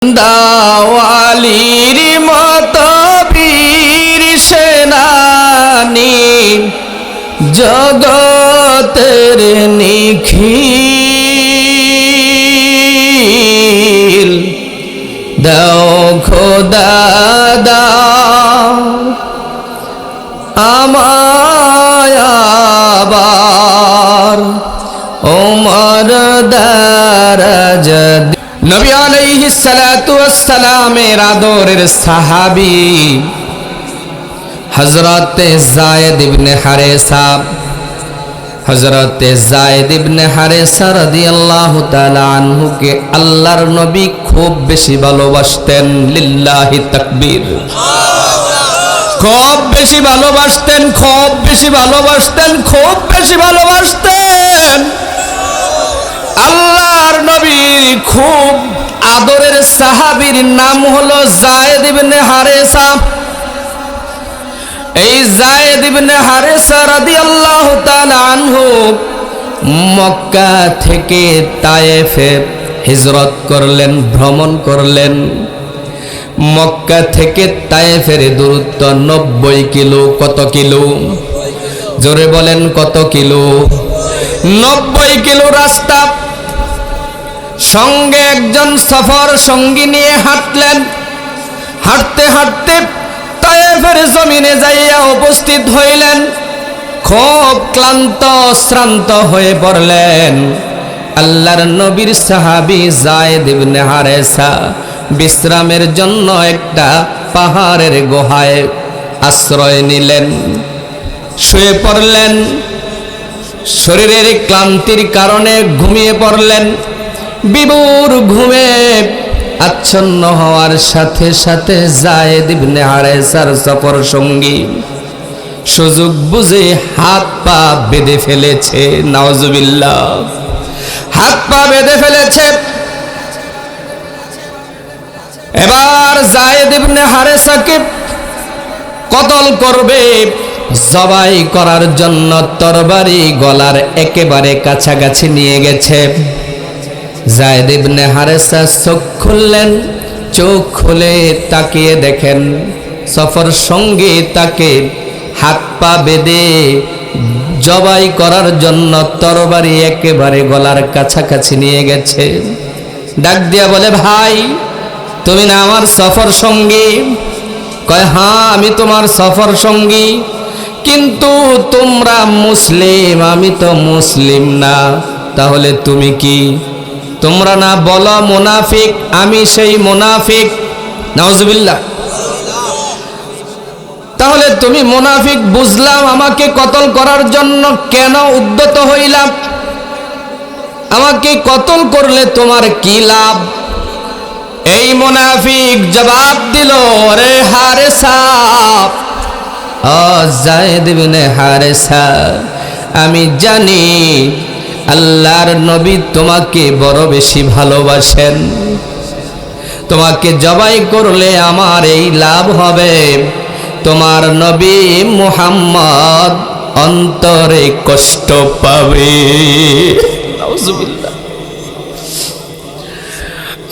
দাওয়ালির মতো বীর সেনানি জগতের নিখিল দাও খোদা দাও আমায় আবার ওমর দারাজ নবী আলাইহিস সালাতু ওয়াস সালামের আদরের সাহাবী হযরত যায়েদ ইবনে হারেসা রাদিয়াল্লাহু তাআলা আনহুকে আল্লাহর নবী খুব বেশি ভালোবাসতেন। লিল্লাহি তাকবীর। খুব বেশি ভালোবাসতেন। আল্লাহর নবীর খুব আদরের সাহাবীর নাম হলো যায়েদ ইবনে হারেসা। এই যায়েদ ইবনে হারেসা রাদিয়াল্লাহু তাআলা আনহু মক্কা থেকে তায়েফে হিজরত করলেন, ভ্রমণ করলেন। মক্কা থেকে তায়েফের দূরত্ব 90 কিলো। কত কিলো? জোরে বলেন, কত কিলো? 90 কিলো রাস্তা। সঙ্গে একজন সফর সঙ্গী নিয়ে হাঁটলেন। হাঁটতে হাঁটতে তায়েফের জমিনে যাইয়া উপস্থিত হইলেন। খুব ক্লান্ত শ্রান্ত হয়ে পড়লেন। আল্লাহর নবীর সাহাবী যায়েদ ইবনে হারেসা বিশ্রামের জন্য একটা পাহাড়ের গুহায় আশ্রয় নিলেন, শুয়ে পড়লেন। শরীরের ক্লান্তির কারণে ঘুমিয়ে পড়লেন। বিভোর ঘুমে আচ্ছন্ন হওয়ার সাথে সাথে যায়েদ ইবনে হারেসার সফর সঙ্গী সুযোগ বুঝে হাত পা বেঁধে ফেলেছে। নাউজুবিল্লাহ। হাত পা বেঁধে ফেলেছে। এবার যায়েদ ইবনে হারেসাকে কতল করবে। জবাই করার জন্য তরবারি গলার একেবারে কাছাকাছি নিয়ে গেছে। যায়েদ ইবনে হারেসা চোখ খুললেন। চোখ খুলে তাকিয়ে দেখেন সফর সঙ্গী তাকে হাত পা বেঁধে জবাই করার জন্য তরবারি একেবারে গলার কাছাকাছি নিয়ে গেছে। ডাক দিয়া বলে, ভাই তুমি না আমার সফর সঙ্গী? কয়, হ্যাঁ আমি তোমার সফর সঙ্গী, কিন্তু তোমরা মুসলিম, আমি তো মুসলিম না। তাহলে তুমি কি? তোমরা না বলো মুনাফিক, আমি সেই মুনাফিক। নাউজুবিল্লাহ। তাহলে তুমি মুনাফিক বুঝলাম, আমাকে কতল করার জন্য কেন উদ্যত হইলাম? আমাকে কতল করলে তোমার কি লাভ? এই মুনাফিক জবাব দিল, রে হারেসা, ও যায়েদ ইবনে হারেসা, আমি জানি আল্লাহর নবী তোমাকে বড় বেশি ভালোবাসেন। তোমাকে জবাই করলে আমার এই লাভ হবে, তোমার নবী মুহাম্মদ অন্তরে কষ্ট পাবে। নাউজুবিল্লাহ।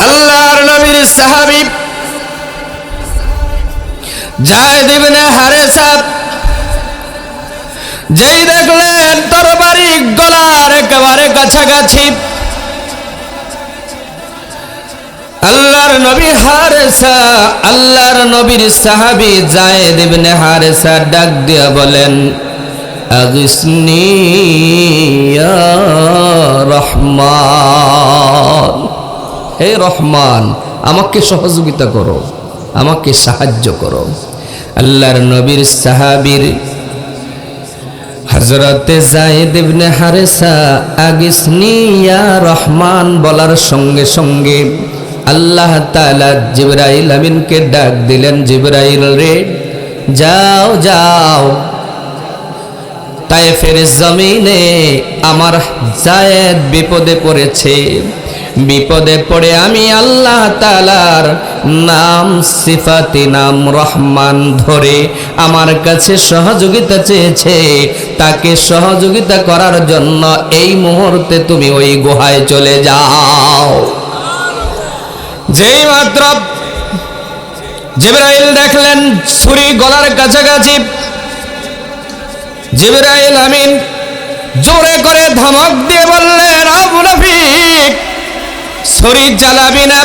আল্লাহর নবীর সাহাবী যায়েদ ইবনে হারেসা যেই দেখলেন তরবারি গলার একেবারে কাছাকাছি, আল্লাহর নবী হারেসা, আল্লাহর নবীর সাহাবী যায়েদ ইবনে হারেসা ডাক দিয়া বলেন, আগিসনি ইয়া রহমান, হে রহমান, আমাকে সহযোগিতা করো, আমাকে সাহায্য করো। আল্লাহর নবীর সাহাবীর হযরতে যায়েদ ইবনে হারেসা আগিসনি ইয়া রহমান বলার সঙ্গে সঙ্গে আল্লাহ তাআলা জিবরাইল আমিনকে ডাক দিলেন, জিবরাইল রে, যাও যাও তায়েফের জমিনে আমার যায়েদ বিপদে পড়েছে। বিপদে পড়ে আমি আল্লাহ তাআলার নাম সিফাতি নাম রহমান ধরে আমার কাছে সহযোগিতা চেয়েছে। তাকে সহযোগিতা করার জন্য এই মুহূর্তে তুমি ওই গুহায় চলে যাও। যেই মাত্র জিবরাইল দেখলেন ছুরি গলার কাছাকাছি, জিবরাইল আমিন জোরে করে ধমক দিয়ে বললেন, ও মুনাফিক, ছুরি চালাবি না।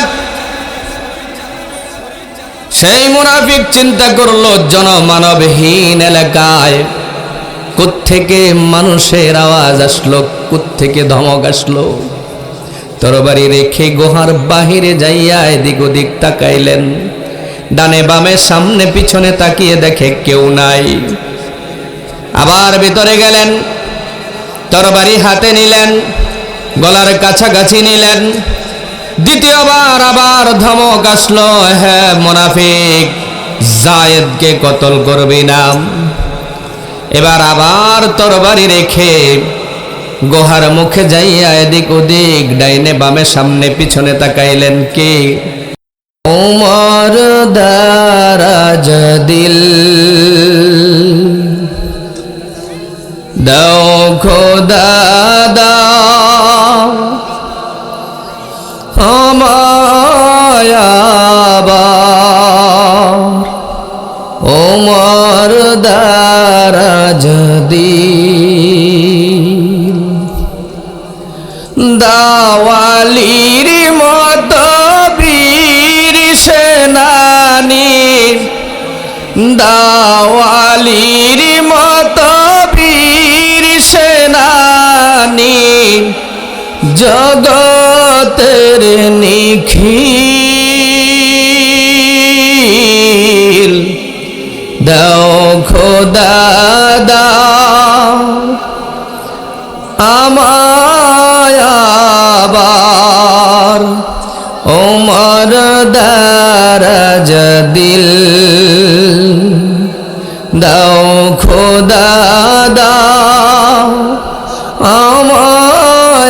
সেই মুনাফিক চিন্তা করলো, জনমানবহীন এলাকায় কোত্থেকে মানুষের আওয়াজ আসলো, কোত্থেকে ধমক আসলো। তরবারি রেখে গুহার বাহিরে যাইয়া এদিক ওদিক তাকাইলেন, ডানে বামে সামনে পিছনে তাকিয়ে দেখে কেউ নাই। আবার ভিতরে গেলেন, তরবারি হাতে নিলেন, গলার কাছাকাছি নিলেন। দ্বিতীয়বার আবার ধমক আসলো, হ্যাঁ মুনাফিক, যায়েদকে কতল করবি না। এবার আবার তরবারি রেখে গুহার মুখে যাইয়া এদিক ওদিক ডাইনে বামে সামনে পিছনে তাকাইলেন। কে? ওমর দারাজ দিল দাও খোদা দাও আমায়াবার, ওমর দারাজ দিল দাওয়ালির মত বীর সেনানি, দাওয়ালির মত বীর সেনানি, জগতের নিখিল দাও খোদা দাও আমায়াবার, ওমর দারাজ দিল দাও খোদা দাও আমায়াবার,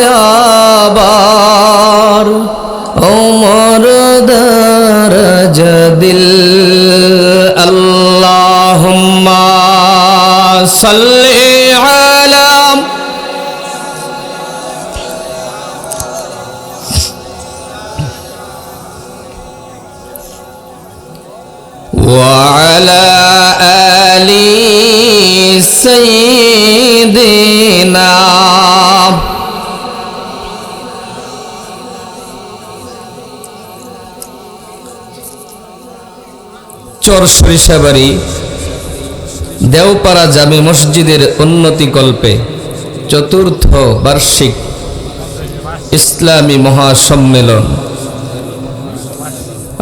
ওমর দারাজ দিল। আল্লাহুম্মা সাল্লি আলা وعلى آل سيدنا চর সরিষাবাড়ি দেওপাড়া জামে মসজিদের উন্নতিকল্পে চতুর্থ বার্ষিক ইসলামী মহাসম্মেলন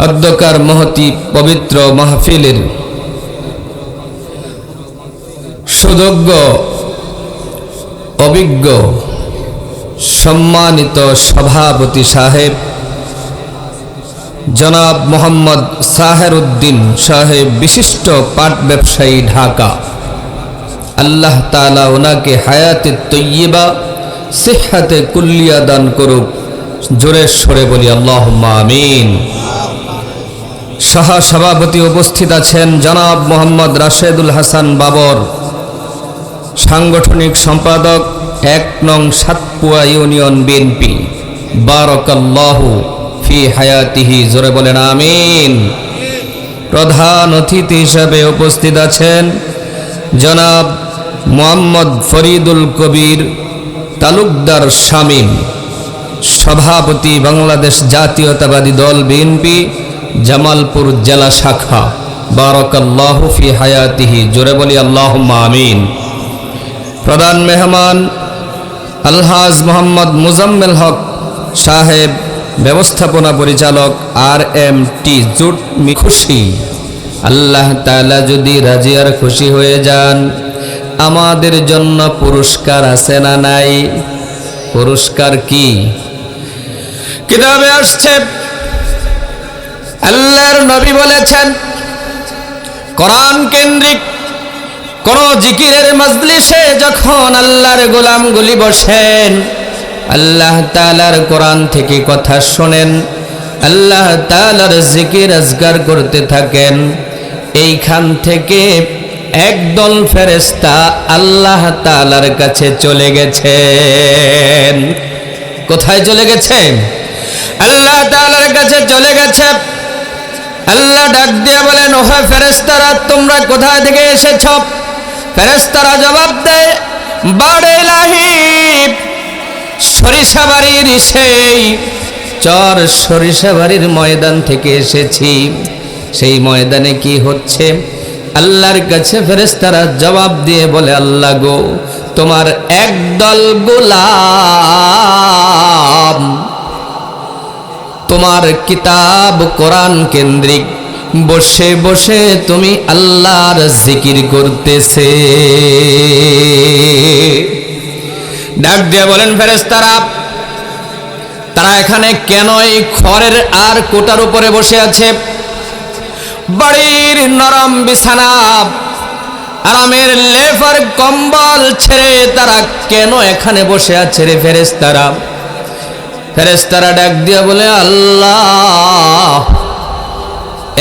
অধ্যকার মহতি পবিত্র মাহফিলের সুযোগ্য অভিজ্ঞ সম্মানিত সভাপতি সাহেব জনাব মোহাম্মদ সাহের উদ্দিন সাহেব, বিশিষ্ট পাট ব্যবসায়ী, ঢাকা। আল্লাহ তাআলা ওনাকে হায়াতে তৈয়বা সিহহাতে কুল্লিয়া দান করুক। জোরে সরে বলি আল্লাহুম্মা আমিন। সভাপতি উপস্থিত আছেন জনাব মোহাম্মদ রাশেদুল হাসান বাবর, সাংগঠনিক সম্পাদক ১ নং সাতপুয়া ইউনিয়ন বিএনপি। বারাকাল্লাহু ফি হায়াতিহি, জোরে বলেন আমিন। প্রধান অতিথি হিসেবে উপস্থিত আছেন জনাব মোহাম্মদ ফরিদুল কবির তালুকদার শামীম, সভাপতি বাংলাদেশ জাতীয়তাবাদী দল বিএনপি জামালপুর জেলা শাখা। বারাকাল্লাহু ফি হায়াতিহি, জোরে বলি আল্লাহুম্মা আমিন। প্রধান মেহমান আলহাজ মোহাম্মদ মুজাম্মেল হক সাহেব, ব্যবস্থাপনা পরিচালক RMT জুট খুশি। আল্লাহ তাআলা যদি রাজি আর খুশি হয়ে যান, আমাদের জন্য পুরস্কার আছে না নাই? পুরস্কার কি? কিতাবে আসছে, আল্লাহর নবী বলেছেন, কোরআন কেন্দ্রিক কোন জিকিরের মজলিসে যখন আল্লাহর গোলামগুলি বসেন, আল্লাহ তাআলার কোরআন থেকে কথা শোনেন, আল্লাহ তাআলার জিকির আজকার করতে থাকেন, এইখান থেকে একদল ফেরেশতা আল্লাহ তাআলার কাছে চলে গেছেন। কোথায় চলে গেছেন? আল্লাহ তাআলার কাছে চলে গেছে। আল্লাহ ডাক দিয়ে বলেন, ওহে ফেরেশতারা, তোমরা কোথা থেকে এসেছো? ফেরেশতারা জবাব দেয়, বাড়ে ইলাহি, সরিষাবাড়ির সেই চর সরিষাবাড়ির ময়দান থেকে এসেছি। সেই ময়দানে কি হচ্ছে? আল্লাহর কাছে ফেরেশতারা জবাব দিয়ে বলে, আল্লাহ গো, তোমার একদল গোলাম তোমার কিতাব কোরআন কেন্দ্রিক বসে বসে তুমি আল্লাহর জিকির করতেছে। ডাক দিয়ে বলেন ফেরেশতারা, তারা এখানে কেন এই খড়ের আর কোটার উপরে বসে আছে? বাড়ির নরম বিছানা, আরামের লেপ আর কম্বল ছেড়ে তারা কেন এখানে বসে আছে রে ফেরেশতারা? ফেরেশতারা ডাক দিয়ে বলে, আল্লাহ,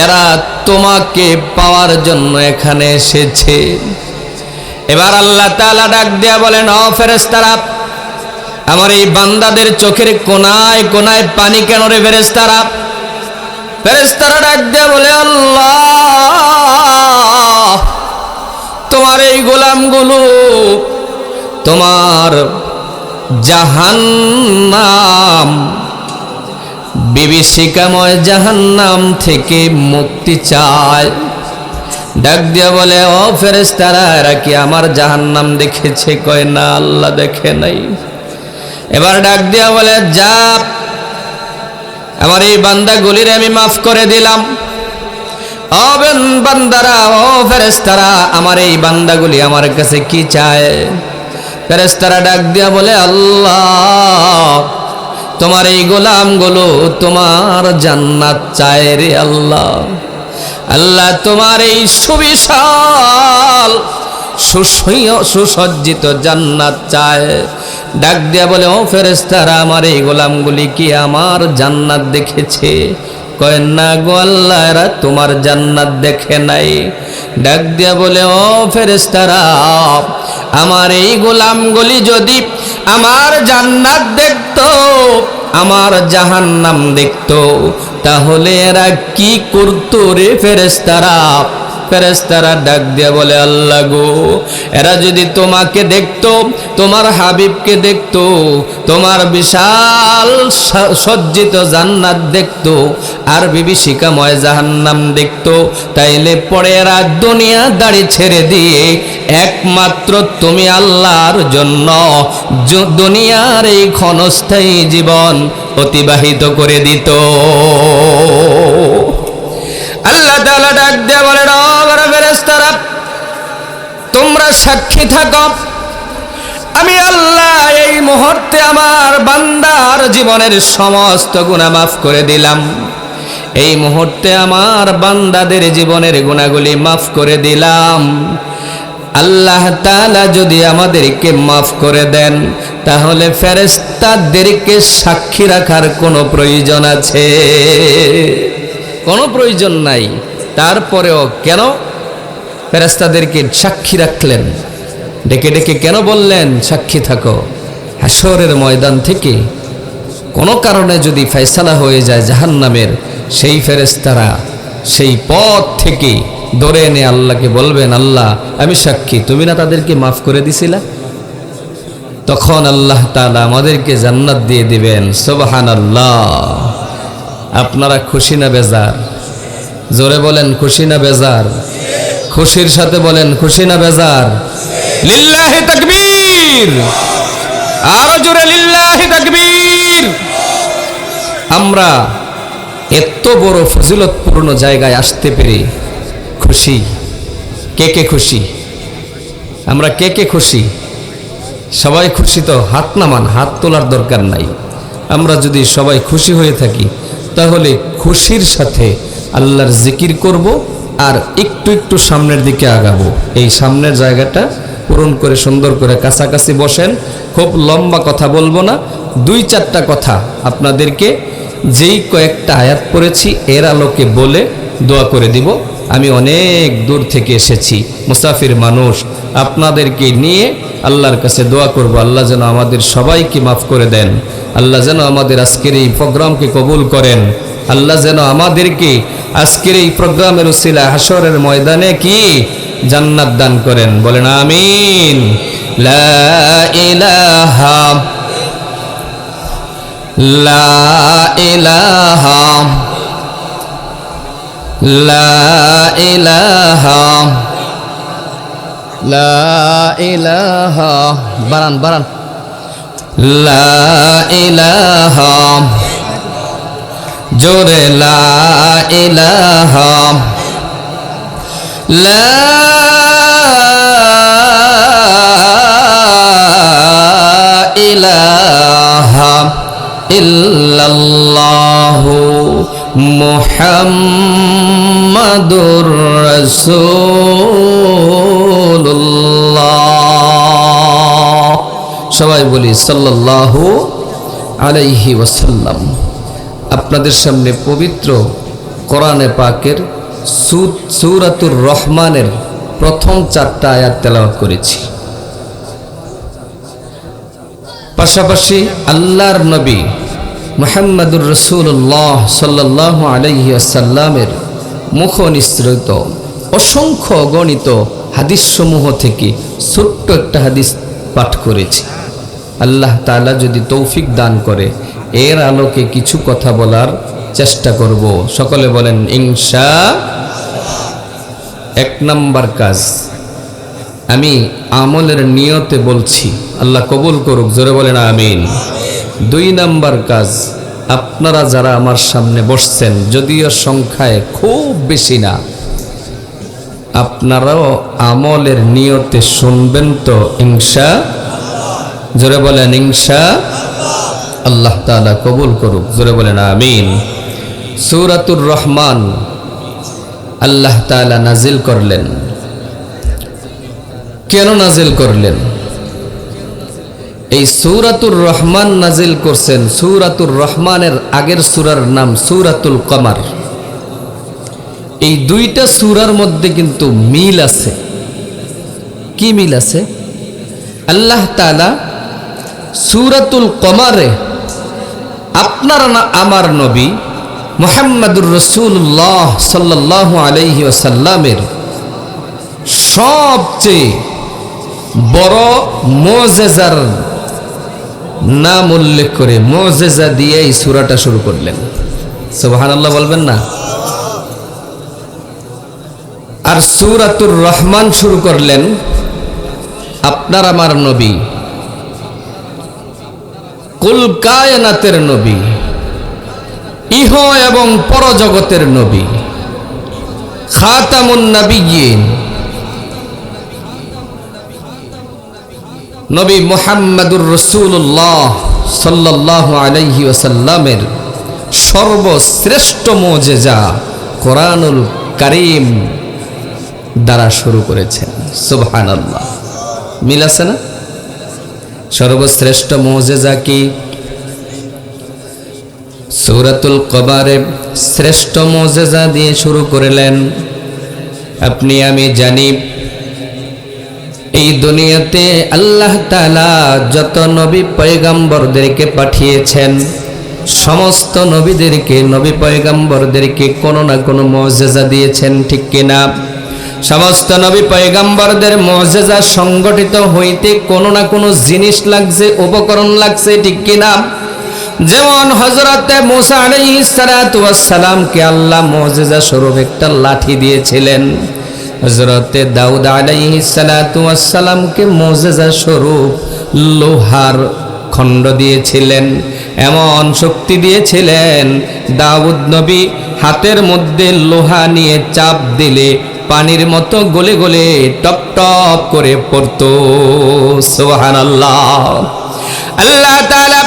এরা তোমাকে পাওয়ার জন্য এখানে এসেছে। এবার আল্লাহ তাআলা ডাক দিয়ে বলেন, ও ফেরেশতারা, আমার এই বান্দাদের চোখের কোনায় কোনায় পানি কেন রে ফেরেশতারা? ফেরেশতারা ডাক দিয়ে বলে, আল্লাহ, তোমার এই গোলামগুলো তোমার জাহান্নাম, বিভীষিকাময় জাহান্নাম থেকে মুক্তি চায়। ডাক দিয়া বলে, ও ফেরেশতারা, এরা কি আমার জাহান্নাম দেখেছে? কয় না, আল্লাহ দেখে নাই। এবার ডাক দিয়া বলে, যা, আমার এই বান্দাগুলির আমি মাফ করে দিলাম। ও বান্দারা, ও ফেরেশতারা, আমার এই বান্দাগুলি আমার কাছে কি চায়? ফেরেশতারা ডাক দিয়া বলে, আল্লাহ, তোমার এই গোলামগুলো তোমার জান্নাত চায় রে আল্লাহ। আল্লাহ, তোমার এই সুবিশাল সুসজ্জিত জান্নাত চায়। ডাক দিয়া বলে, ও ফেরেশতারা, আমার এই গোলামগুলি কি আমার জান্নাত দেখেছে? কয় না গো আল্লাহ, এরা তোমার জান্নাত দেখে নাই। ডাক দিয়া বলে, ও ফেরেশতারা, আমার এই গোলামগুলি যদি আমার জান্নাত দেখতো, আমার জাহান্নাম দেখতো, তাহলে এরা কি করতো রে ফেরেশতারা? ফেরেশতারা ডাক দিয়ে বলে, আল্লাহ গো, এরা যদি তোমাকে দেখতো, তোমার হাবিবকে দেখতো, তোমার বিশাল সজ্জিত জান্নাত দেখতো, আর বিভীষিকাময় জাহান্নাম দেখতো, তাইলে পরে এরা দুনিয়া দাড়ি ছেড়ে দিয়ে একমাত্র তুমি আল্লাহর জন্য দুনিয়ার এই ক্ষণস্থায়ী জীবন অতিবাহিত করে দিত। আল্লাহ তাআলা ডাক দিয়ে বলেন, ও ফেরেশতারা, তোমরা সাক্ষী থাকো, আমি আল্লাহ এই মুহূর্তে আমার বান্দার জীবনের সমস্ত গুনাহ মাফ করে দিলাম। এই মুহূর্তে আমার বান্দাদের জীবনের গুনাহগুলি মাফ করে দিলাম। আল্লাহ তাআলা যদি আমাদেরকে মাফ করে দেন, তাহলে ফেরেশতাদেরকে সাক্ষী রাখার কোনো প্রয়োজন আছে? কোনো প্রয়োজন নাই। তারপরেও কেন ফেরেশতাদেরকে সাক্ষী রাখলেন? ডেকে ডেকে কেন বললেন সাক্ষী থাকো? হাশরের ময়দান থেকে কোনো কারণে যদি ফয়সালা হয়ে যায় জাহান্নামের, সেই ফেরেশতারা সেই পথ থেকে ধরে এনে আল্লাহকে বলবেন, আল্লাহ, আমি সাক্ষী, তুমি না তাদেরকে মাফ করে দিছিলা? তখন আল্লাহ তাআলা আমাদেরকে জান্নাত দিয়ে দিবেন। সুবহানাল্লাহ। আপনারা খুশি না বেজার? জোরে বলেন, খুশি না বেজার? খুশির সাথে বলেন, খুশি না বেজার? লিল্লাহি তাকবীর! আরো জোরে লিল্লাহি তাকবীর! আমরা এত বড় ফজিলতপূর্ণ জায়গায় আসতে পেরে খুশি। কে কে খুশি? আমরা কে কে খুশি? সবাই খুশি তো? হাত নামান, হাত তোলার দরকার নাই। আমরা যদি সবাই খুশি হয়ে থাকি, তাহলে খুশির সাথে আল্লাহর জিকির করব আর একটু একটু সামনের দিকে আগাবো। এই সামনের জায়গাটা পূরণ করে সুন্দর করে কাছাকাছি বসেন। খুব লম্বা কথা বলবো না, 2-4টা কথা আপনাদেরকে যেই কয়েকটা আয়াত পড়েছি এর আলোকে বলে দোয়া করে দিব। আমি অনেক দূর থেকে এসেছি, মুসাফির মানুষ, আপনাদেরকে নিয়ে আল্লাহর কাছে দোয়া করব, আল্লাহ যেন আমাদের সবাইকে মাফ করে দেন, আল্লাহ যেন আমাদের আজকের এই প্রোগ্রামকে কবুল করেন, আল্লাহ যেন আমাদেরকে আজকের এই প্রোগ্রামের উসিলা হাসরের ময়দানে কি জান্নাত দান করেন। বলেন আমিন। লা ইলাহা লা ইলাহা লা ইলাহা লা ইলাহা বারান বারান লা ইলাহা জোরে লা ইলাহা লা ইলাহা ইল্লাল্লাহু মুহাম্মাদুর রাসূলুল্লাহ। সবাই বলি সাল্লাল্লাহু আলাইহি ওয়াসাল্লাম। আপনাদের সামনে পবিত্র কোরআনে পাকের সূরাতুর রহমানের প্রথম 4টা আয়াত তেলাওয়াত করেছি। পাশাপাশি আল্লাহর নবী মুহাম্মাদুর রাসূলুল্লাহ সাল্লাল্লাহু আলাইহি ওয়াসাল্লামের মুখ নিঃসৃত অসংখ্য গণিত হাদিসসমূহ থেকে ছোট্ট একটা হাদিস পাঠ করেছি। আল্লাহ তাআলা যদি তৌফিক দান করে এর আলোকে কিছু কথা বলার চেষ্টা করব। সকলে বলেন ইনশাআল্লাহ। 1 নাম্বার কাজ, আমি আমলের নিয়তে বলছি, আল্লাহ কবুল করুক, জোরে বলেন আমিন। 2 নাম্বার কাজ, আপনারা যারা আমার সামনে বসছেন, যদিও সংখ্যায় খুব বেশি না, আপনারাও আমলের নিয়তে শুনবেন তো ইনশাআল্লাহ। জোরে বলেন ইনশাআল্লাহ। আল্লাহ তাআলা কবুল করুক, জোরে বলেন আমিন। সূরাতুর রহমান আল্লাহ তাআলা নাজিল করলেন। কেন নাজিল করলেন? এই সূরাতুর রহমান নাজিল করছেন। সূরাতুর রহমানের আগের সূরার নাম সূরাতুল কমার। এই 2টা সূরার মধ্যে কিন্তু মিল আছে। কি মিল আছে? আল্লাহ তাআলা সূরাতুল কমারে আপনার আমার নবী মুহাম্মাদুর রাসূলুল্লাহ সাল্লাল্লাহু আলাইহি ওয়াসাল্লামের সবচেয়ে বড় মুজিজার নাম উল্লেখ করে মুজিজা দিয়ে এই সূরাটা শুরু করলেন। সুবহানাল্লাহ বলবেন না? আর সূরাতুর রহমান শুরু করলেন আপনার আমার নবী, কুল কায়নাতের নবী, ইহ এবং পরজগতের নবী, খাতামুন নবিয়্যিন নবী মুহাম্মাদুর রাসূলুল্লাহ সাল্লাল্লাহু আলাইহি ওয়াসাল্লামের সর্বশ্রেষ্ঠ মুজিজা কোরআনুল কারীম দ্বারা শুরু করেছেন। সুবহানাল্লাহ। মিল আছে না? সর্বশ্রেষ্ঠ মুজিজা কি? সূরাতুল কমারে শ্রেষ্ঠ মুজিজা দিয়ে শুরু করলেন। আপনি আমি জানি এই দুনিয়াতে আল্লাহ তাআলা যত নবী পয়গম্বরদেরকে পাঠিয়েছেন, সমস্ত নবীদেরকে, নবী পয়গম্বরদেরকে কোনো না কোনো মুজিজা দিয়েছেন, ঠিক কিনা? সমস্ত নবী পয়গম্বরদের মুজিজা সংগঠিত হইতে কোনো না কোনো জিনিস লাগছে, উপকরণ লাগছে, ঠিক কিনা? যেমন হযরতে মূসা আলাইহিস সালাতু ওয়াস সালামকে আল্লাহ মুজিজা স্বরূপ একটা লাঠি দিয়েছিলেন। হযরতে দাউদ আলাইহিস সালাতু ওয়াস সালামকে মুজিজা স্বরূপ লোহার খণ্ড দিয়েছিলেন। এমন শক্তি দিয়েছিলেন দাউদ নবী হাতের মধ্যে লোহা নিয়ে চাপ দিলে পানির মতো গলে গলে টপ টপ করে পড়তো। সুবহানাল্লাহ। আল্লাহ তাআলা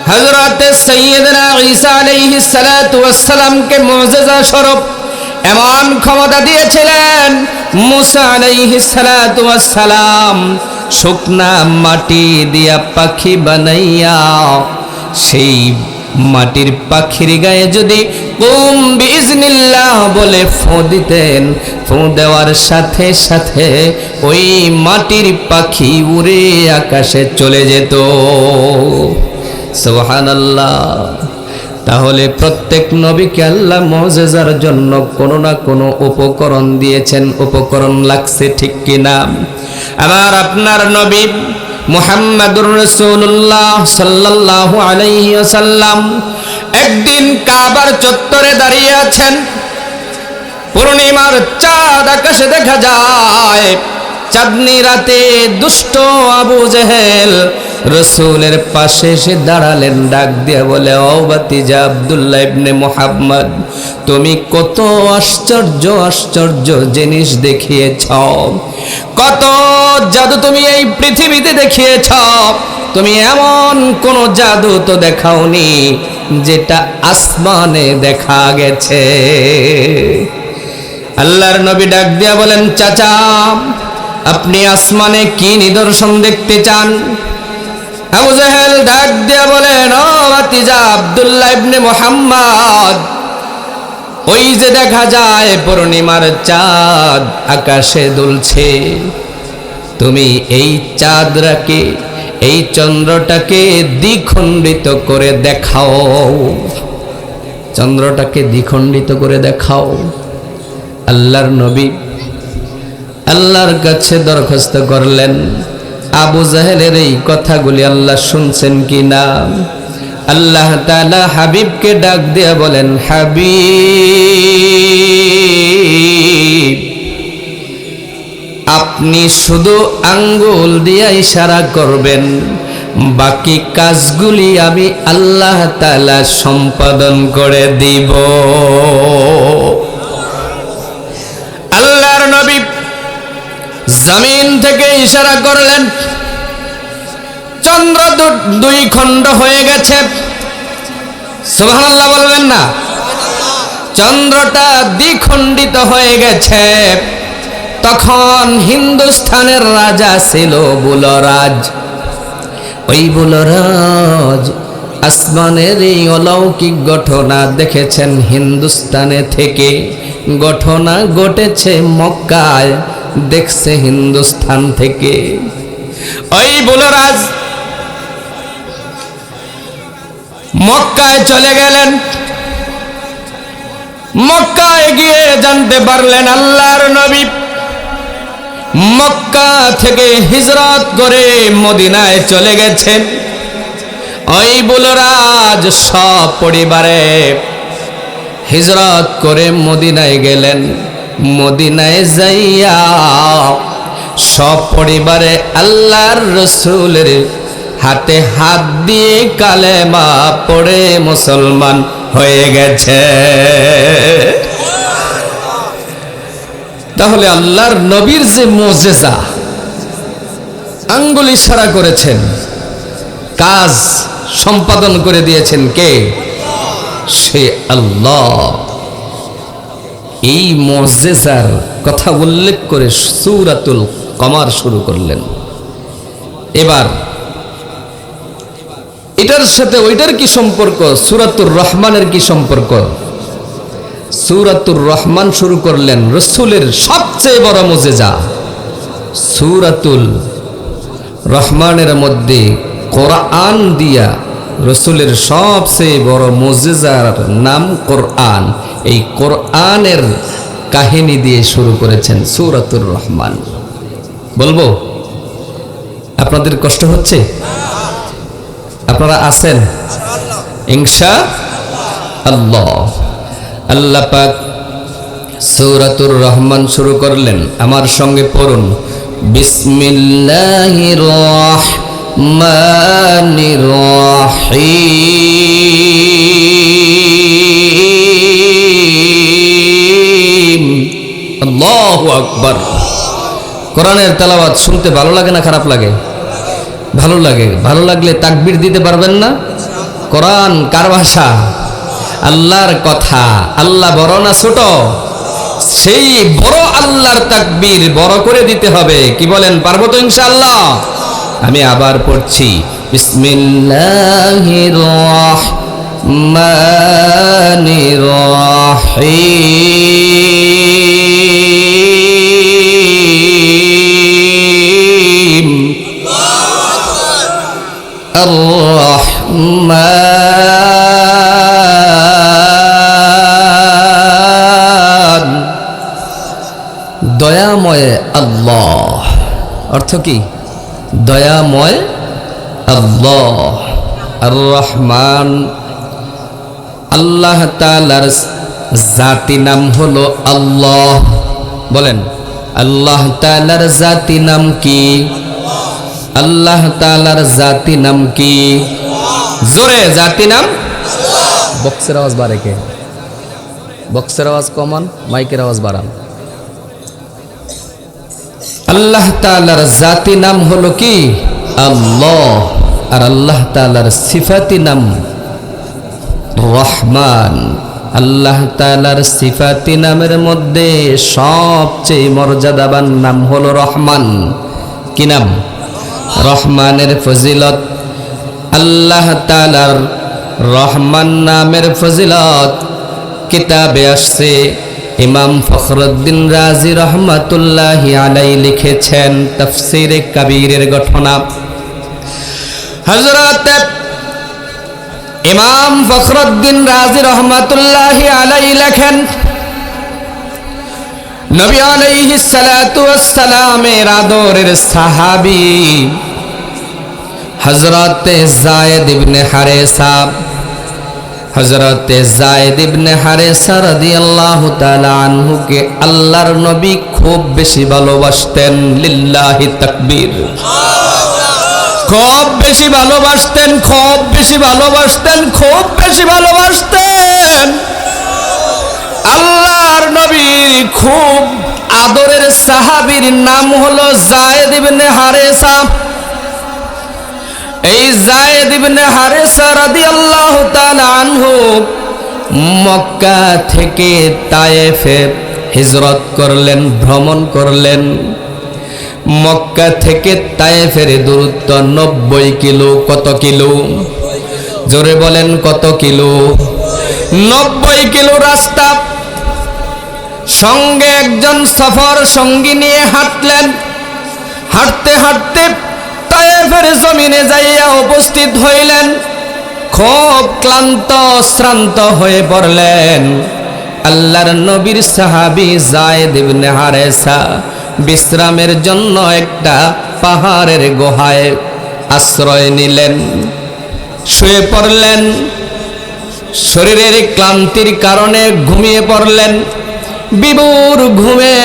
হযরতে সাইয়্যিদনা ঈসা আলাইহিস সালাতু ওয়াস সালামকে মুজিজা স্বরূপ এমন ক্ষমতা দিয়েছিলেন, মূসা আলাইহিস সালাতু ওয়াস সালাম শুকনা মাটি দিয়া পাখি বানাইয়া সেই মাটির পাখির গায়ে যদি কুম বিইজনিল্লাহ বলে ফু দিতেন, ফু দেওয়ার সাথে সাথে ওই মাটির পাখি উড়ে আকাশে চলে যেত। সুবহানাল্লাহ। তাহলে প্রত্যেক নবীকে আল্লাহ মুজিজার জন্য কোনো না কোনো উপকরণ দিয়েছেন, উপকরণ লাগছে, ঠিক কিনা? আমার আপনার নবী মুহাম্মাদুর রাসূলুল্লাহ সাল্লাল্লাহু আলাইহি ওয়াসাল্লাম একদিন কাবার চত্বরে দাঁড়িয়ে আছেন। পূর্ণিমার চাঁদ আকাশে দেখা যায়। চাঁদনি রাতে দুষ্ট আবু জেহেল রাসূলের পাশে এসে দাঁড়ালেন, ডাক দিয়ে বলে, ও ভাতিজা আব্দুল্লাহ ইবনে মুহাম্মদ, তুমি কত আশ্চর্য আশ্চর্য জিনিস দেখিয়েছ, কত জাদু তুমি এই পৃথিবীতে দেখিয়েছ, তুমি এমন কোন জাদু তো দেখাওনি যেটা আসমানে দেখা গেছে। আল্লাহর নবী ডাক দিয়া বলেন, চাচা আপনি আসমানে কি নিদর্শন দেখতে চান? আবু জেহেল ডাক দিয়া বলেন, ও ভাতিজা আব্দুল্লাহ ইবনে মুহাম্মদ, ওই যে দেখা যায় পূর্ণিমার চাঁদ আকাশে দুলছে, তুমি এই চাঁদটাকে, এই চন্দ্রটাকে দ্বিখণ্ডিত করে দেখাও, চন্দ্রটাকে দ্বিখণ্ডিত করে দেখাও। আল্লাহর নবী আল্লাহর কাছে দরখাস্ত করলেন। আবু জাহেলের এই কথাগুলি আল্লাহ শুনছেন কিনা? আল্লাহ তাআলা হাবিবকে ডাক দিয়ে বলেন, হাবিব, আপনি শুধু আঙ্গুল দিয়ে ইশারা করবেন, বাকি কাজগুলি আমি আল্লাহ তাআলা সম্পাদন করে দিব। আল্লাহর নবী জমিন থেকে ইশারা করলেন, চন্দ্র দুই খণ্ড হয়ে গেছে। সুবহানাল্লাহ বলবেন না? চন্দ্রটা দ্বিখণ্ডিত হয়ে গেছে। তখন হিন্দুস্তানের রাজা ছিল বুলরাজ। ওই বুলরাজ আসমানের এই অলৌকিক ঘটনা দেখেছেন হিন্দুস্তানে থেকে। ঘটনা ঘটেছে মক্কায়, দেখছে হিন্দুস্তান থেকে। ওই বুলরাজ মক্কায় চলে গেলেন। মক্কায় গিয়ে জানতে পারলেন আল্লাহর নবী মক্কা থেকে হিজরত করে মদিনায় চলে গেছেন। ওই বুলরাজ সব পরিবারে হিজরত করে মদিনায় গেলেন। মদিনায় যাইয়া সব পরিবারে আল্লাহর রাসূলের হাতে হাত দিয়ে কালেমা পড়ে মুসলমান হয়ে গেছে। তাহলে আল্লাহর নবীর যে মুজিজা, আঙ্গুল ইশারা করেছেন, কাজ সম্পাদন করে দিয়েছেন কে? সে আল্লাহ। এই মুজিজার কথা উল্লেখ করে সূরাতুল কমার শুরু করলেন। এবার এটার সাথে ওইটার কি সম্পর্ক? সূরাতুর রহমানের কি সম্পর্ক? সূরাতুর রহমান শুরু করলেন রাসূলের সবচেয়ে বড় মুজিজা। সূরাতুল রহমানের মধ্যে কোরআন দিয়া রাসূলের সবচেয়ে বড় মুজিজার নাম কোরআন। এই কোরআনের কাহিনী দিয়ে শুরু করেছেন সূরাতুর রহমান। বলবো? আপনাদের কষ্ট হচ্ছে? আপনারা আছেন ইনশাআল্লাহ। আল্লাহ পাক সূরাতুর রহমান শুরু করলেন। আমার সঙ্গে পড়ুন, বিসমিল্লাহির রহমানির রহিম। আল্লাহু আকবার। কোরআনের তেলাওয়াত শুনতে ভালো লাগে না খারাপ লাগে? ভালো লাগে। ভালো লাগলে তাকবীর দিতে পারবেন না? কোরআন কার ভাষা? আল্লাহর কথা। আল্লাহ বড় না ছোট? সেই বড় আল্লাহর তাকবীর বড় করে দিতে হবে। কি বলেন, পারবো তো ইনশাআল্লাহ? আমি আবার পড়ছি, বিসমিল্লাহির রহমানির রহিম আর রহমান দয়াময় আল্লাহ। অর্থ কি? দয়াময় আল্লাহ। আর রহমান আল্লাহ তাআলার জাতি নাম হলো আল্লাহ। বলেন আল্লাহ তাআলার জাতি নাম কি? আল্লাহ তাআলার জাতি নাম কি? জোরে জাতি নাম। বক্সের আওয়াজ বাড়ে কে? বক্সের আওয়াজ কমান, মাইকের আওয়াজ বাড়ান। আল্লাহ তাআলার জাতি নাম হলো কি? আল্লাহ। আর আল্লাহ তাআলার সিফাতি নাম রহমান। আল্লাহ তাআলার সিফাতি নামের মধ্যে সবচেয়ে মর্যাদাবান নাম হলো রহমান। কি নাম? রহমানের ফজিলত। আল্লাহ তাআলার রহমান নামের ফজিলত কিতাবে আসছে। ইমাম ফখরুদ্দিন রাজি রহমাতুল্লাহি আলাইহি লিখেছেন তাফসীরে কাবীরের ঘটনা। হযরত ইমাম ফখরুদ্দিন রাজি রহমাতুল্লাহি আলাইহি লেখেন, নবী আলাইহিস সালাতু ওয়াস সালামের আদরের সাহাবী হযরত যায়েদ ইবনে হারেসা, হযরত যায়েদ ইবনে হারেসা রাদিয়াল্লাহু তাআলা আনহুকে আল্লাহর নবী খুব বেশি ভালোবাসতেন। লিল্লাহি তাকবীর। খুব বেশি ভালোবাসতেন, খুব বেশি ভালোবাসতেন, খুব বেশি ভালোবাসতেন। আল্লাহর নবীর খুব আদরের সাহাবীর নাম হলো যায়েদ ইবনে হারেসা। এই যায়েদ ইবনে হারেসা রাদিয়াল্লাহু তাআলা আনহু মক্কা থেকে তায়েফে হিজরত করলেন, ভ্রমণ করলেন। মক্কা থেকে তায়েফের দূরত্ব 90 কিলো। কত কিলো? জোরে বলেন কত কিলো? 90 কিলো রাস্তা। সঙ্গে একজন সফর সঙ্গী নিয়ে হাঁটলেন। হাঁটতে হাঁটতে তায়েফের জমিনে যাইয়া উপস্থিত হইলেন। খুব ক্লান্ত শ্রান্ত হয়ে পড়লেন। আল্লাহর নবীর সাহাবী যায়েদ ইবনে হারেসা বিশ্রামের জন্য একটা পাহাড়ের গুহায় আশ্রয় নিলেন, শুয়ে পড়লেন। শরীরের ক্লান্তির কারণে ঘুমিয়ে পড়লেন। বিভোর ঘুমে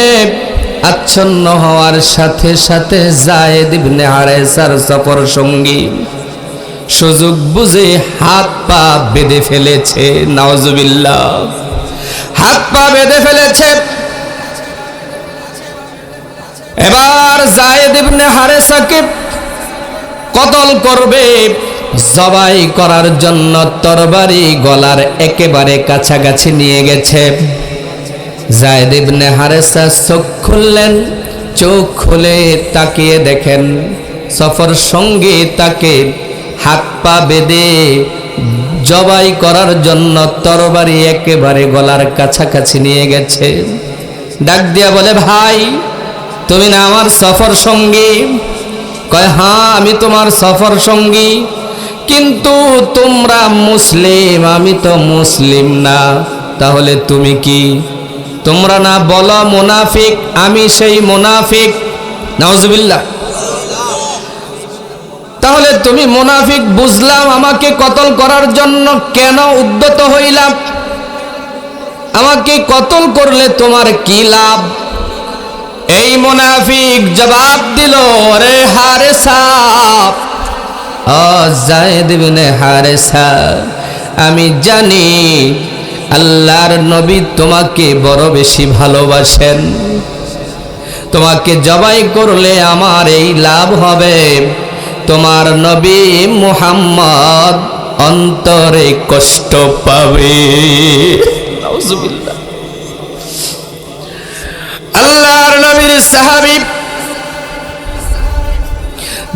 আচ্ছন্ন হওয়ার সাথে সাথে যায়েদ ইবনে হারেসার সফর সঙ্গী সুযোগ বুঝে হাত পা বেঁধে ফেলেছে। নাউজুবিল্লাহ। হাত পা বেঁধে ফেলেছে। এবার যায়েদ ইবনে হারেসাকে কতল করবে। জবাই করার জন্য তরবারি গলার একেবারে কাছাকাছি নিয়ে গেছে। যায়েদ ইবনে হারেসা চোখ খুললেন। চোখ খুলে তাকিয়ে দেখেন সফর সঙ্গী তাকে হাত পা বেঁধে জবাই করার জন্য তরবারি একেবারে গলার কাছাকাছি নিয়ে গেছে। ডাক দিয়া বলে, ভাই তুমি না আমার সফর সঙ্গী? কয়, হ্যাঁ আমি তোমার সফর সঙ্গী, কিন্তু তোমরা মুসলিম, আমি তো মুসলিম না। তাহলে তুমি কি? তোমরা না বলো মুনাফিক, আমি সেই মুনাফিক। নাউজুবিল্লাহ। তাহলে তুমি মুনাফিক বুঝলাম, আমাকে কতল করার জন্য কেন উদ্যত হইলাম? আমাকে কতল করলে তোমার কি লাভ? এই মুনাফিক জবাব দিল, রে হারেসা, ও যায়েদ ইবনে হারেসা, আমি জানি আল্লাহর নবী তোমাকে বড় বেশি ভালোবাসেন। তোমাকে জবাই করলে আমার এই লাভ হবে, তোমার নবী মুহাম্মদ অন্তরে কষ্ট পাবে। নাউজুবিল্লাহ। আল্লাহর নবীর সাহাবী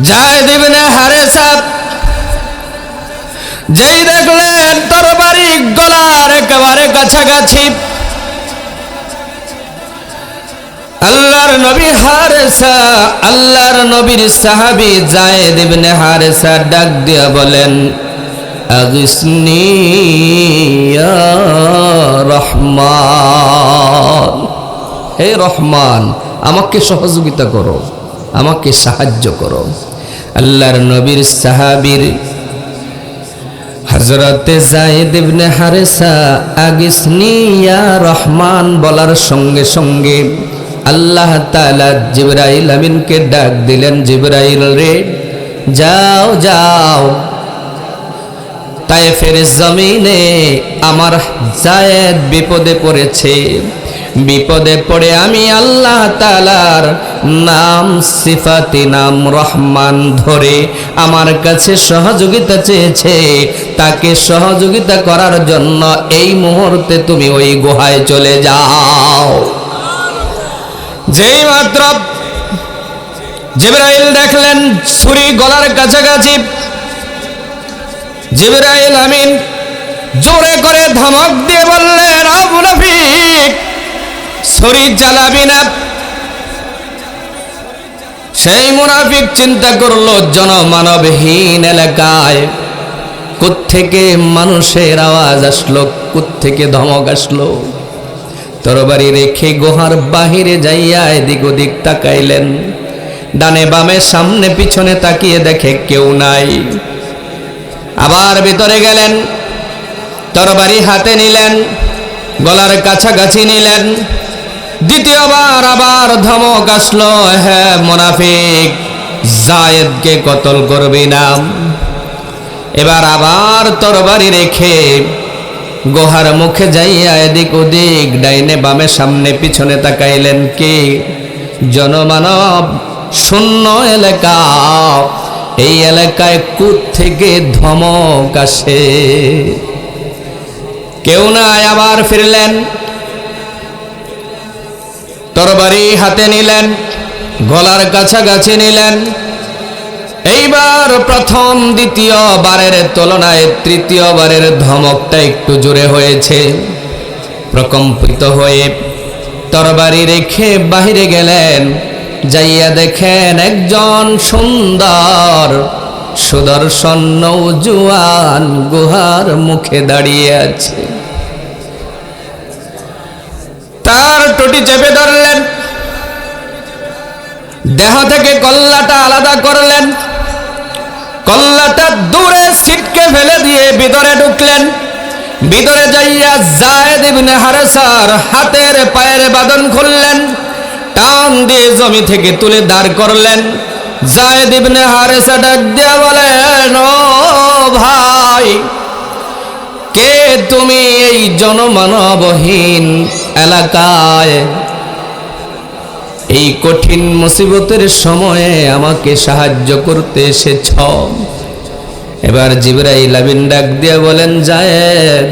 যায়েদ ইবনে হারেসা যেই দেখলেন তরবারি গলার একেবারে কাছাকাছি, আল্লাহর নবী হারেসা, আল্লাহর নবীর সাহাবী যায়েদ ইবনে হারেসা ডাক দিয়া বলেন, আগিসনি ইয়া রহমান, হে রহমান আমাকে সহযোগিতা করো, আমাকে সাহায্য করো। আল্লাহর নবীর সাহাবীর হযরতে যায়েদ ইবনে হারেসা আগিসনি ইয়া রহমান বলার সঙ্গে সঙ্গে আল্লাহ তাআলা জিবরাইল আমিনকে ডাক দিলেন, জিবরাইল রে যাও যাও, তায়েফের জমিনে আমার যায়েদ বিপদে পড়েছে, বিপদে পড়ে আমি আল্লাহ তাআলার নাম সিফাতি নাম রহমান ধরে আমার কাছে সহযোগিতা চেয়েছে, তাকে সহযোগিতা করার জন্য এই মুহূর্তে তুমি ওই গুহায় চলে যাও। যেই মাত্র জিবরাইল দেখলেন ছুরি গলার কাছাকাছি, জিবরাইল আমিন জোরে করে ধমক দিয়ে বললেন, ও মুনাফিক ছুরি চালাবি না। সেই মুনাফিক চিন্তা করলো জনমানবহীন এলাকায় কোত্থেকে মানুষের আওয়াজ আসলো, কোত্থেকে ধমক আসলো। তরবারি রেখে গুহার বাহিরে যাইয়া এদিক ওদিক তাকাইলেন, ডানে বামে সামনে পিছনে তাকিয়ে দেখে কেউ নাই। আবার ভিতরে গেলেন, তরবারি হাতে নিলেন, গলার কাছাকাছি নিলেন। দ্বিতীয়বার আবার ধমক আসলো, হ্যাঁ মুনাফিক যায়েদকে কতল করবি না। এবার আবার তরবারি রেখে গুহার মুখে যাইয়া এদিক ওদিক ডাইনে বামে সামনে পিছনে তাকাইলেন। কি জনমানব শূন্য এলাকা, এই এলাকায় কোত্থেকে ধমক আসে? কেউ নাই। আবার ফিরলেন, তরবারি হাতে নিলেন, গলার কাছাকাছি নিলেন। এইবার প্রথম দ্বিতীয়বারের তুলনায় তৃতীয়বারের ধমকটা একটু জোরে হয়েছে। প্রকম্পিত হয়ে তরবারি রেখে বাহিরে গেলেন, যাইয়া দেখেন একজন সুন্দর সুদর্শন নওজোয়ান গুহার মুখে দাঁড়িয়ে আছে। তার টুটি চেপে ধরলেন, দেহ থেকে কল্লাটা আলাদা করলেন, কল্লাটা দূরে ছিটকে ফেলে দিয়ে ভিতরে ঢুকলেন। ভিতরে যাইয়া যায়েদ ইবনে হারেসার হাতের পায়ের বাঁধন খুললেন, টান দিয়ে জমি থেকে তুলে দাঁড় করলেন। যায়েদ ইবনে হারেসা ডাক দিয়ে বলেন, ও ভাই, কে তুমি এই জনমানবহীন এলাকায় এই কঠিন মুসিবতের সময়ে আমাকে সাহায্য করতে এসেছ? এবার জিবরাইল আমিন ডাক দিয়ে বলেন, যায়েদ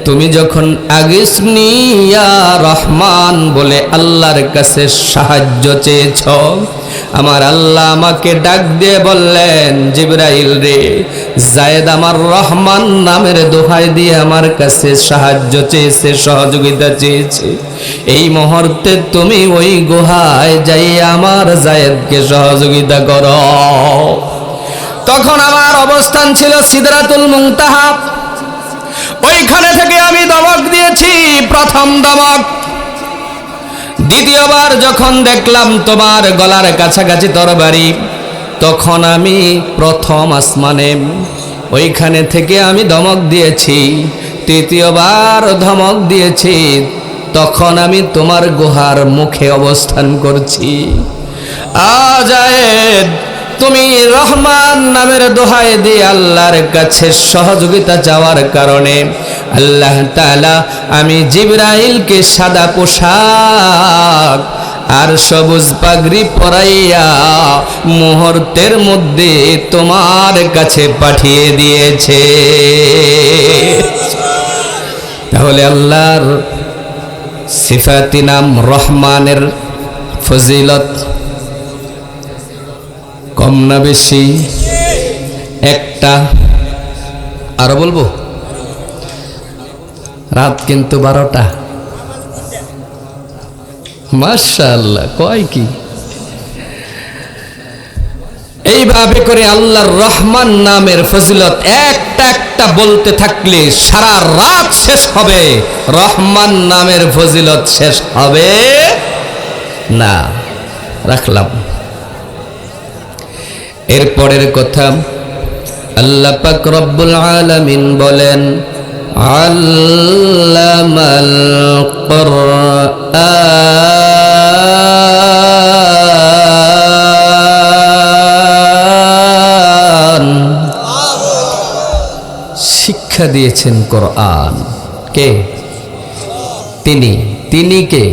তুমি যখন আগিসনি ইয়া রহমান বলে আল্লাহর কাছে সাহায্য চেয়েছ, আমার আল্লাহ আমাকে ডাক দিয়ে বললেন, জিবরাইল রে, যায়েদ আমার রহমান নামের দোহাই দিয়ে আমার কাছে সাহায্য চেয়েছে, সহযোগিতা চেয়েছে। এই মুহূর্তে তুমি ওই গুহায় যাইয়া আমার যায়েদকে সহযোগিতা করো। তখন আমার অবস্থান ছিল সিদরাতুল মুনতাহা, ওইখানে থেকে আমি ধমক দিয়েছি, প্রথম ধমক। দ্বিতীয়বার যখন দেখলাম তোমার গলার কাছাকাছি তরবারি, তখন আমি প্রথম আসমানে, ওইখানে থেকে আমি ধমক দিয়েছি। তৃতীয়বার ধমক দিয়েছি, তখন আমি তোমার গুহার মুখে অবস্থান করছি। যায়েদ তুমি রহমান নামের দোহাই দিয়ে আল্লাহর কাছে সহযোগিতা চাওয়ার কারণে আল্লাহ তাআলা আমি জিবরাইলকে সাদা পোশাক আর সবুজ পাগড়ি পরাইয়া মুহূর্তের মধ্যে তোমার কাছে পাঠিয়ে দিয়েছে। তাহলে আল্লাহর সিফাতি নাম রহমানের ফজিলত কম না বেশি? একটা। আরো বলবো? রাত কিন্তু 12টা। মাশাআল্লাহ, কয় কি! এইভাবে করে আল্লাহর রহমান নামের ফজিলত একটা একটা বলতে থাকলে সারা রাত শেষ হবে, রহমান নামের ফজিলত শেষ হবে না। রাখলাম। এরপরের কথা, আল্লাহ পাক রব্বুল আলামিন বলেন, আল্লামাল কুরআন, শিক্ষা দিয়েছেন কোরআন। কে? তিনি কে?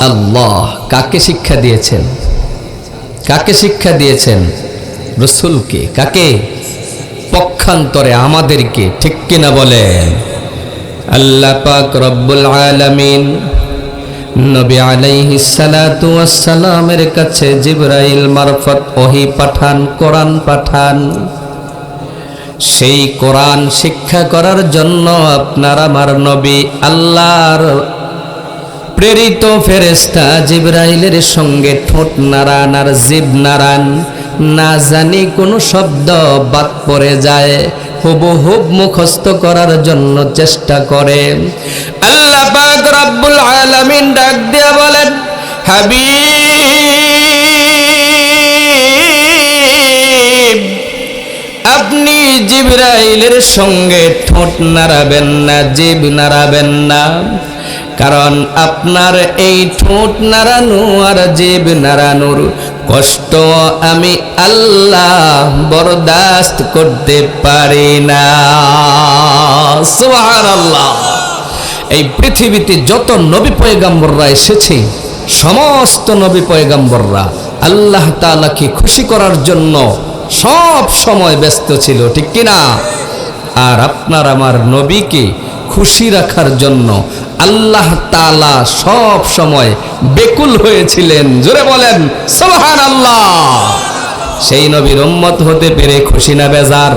আল্লাহ। কাকে শিক্ষা দিয়েছেন? কাকে শিক্ষা দিয়েছেন? রাসূলকে। কাকে? পক্ষান্তরে আমাদেরকে। ঠিক কিনা বলেন? আল্লাহ পাক রব্বুল আলামিন নবী আলাইহিস সালাতু ওয়াস সালামের কাছে জিবরাইল মারফত ওহী পাঠান, কোরআন পাঠান। সেই কোরআন শিক্ষা করার জন্য আপনার আমার নবী আল্লাহর প্রেরিত ফেরেশতা জিবরাইলের সঙ্গে ঠোঁট নাড়ান আর জিভ নাড়ান, না জানি কোন শব্দ বাদ পড়ে যায়, হুবহুব মুখস্থ করার জন্য চেষ্টা করে। আল্লাহ পাক রব্বুল আলামিন ডাক দিয়া বলেন, হাবিব, আপনি জিবরাইলের সঙ্গে ঠোঁট নাড়াবেন না, জিভ নাড়াবেন না, কারণ আপনার এই ঠোঁট নাড়ানো আর জিভ নাড়ানোর কষ্ট আমি আল্লাহ বরদাস্ত করতে পারি না। সুবহানাল্লাহ। এই পৃথিবীতে যত নবী পয়গম্বররা এসেছে, সমস্ত নবী পয়গম্বররা আল্লাহ তাআলাকে খুশি করার জন্য সব সময় ব্যস্ত ছিল, ঠিক কিনা? আর আপনার আমার নবীকে খুশি রাখার জন্য আল্লাহ তাআলা সব সময় বেকুল হয়েছিলেন। জোরে বলেন সুবহানাল্লাহ। সেই নবীর উম্মত হতে পেরে খুশি না বেজার?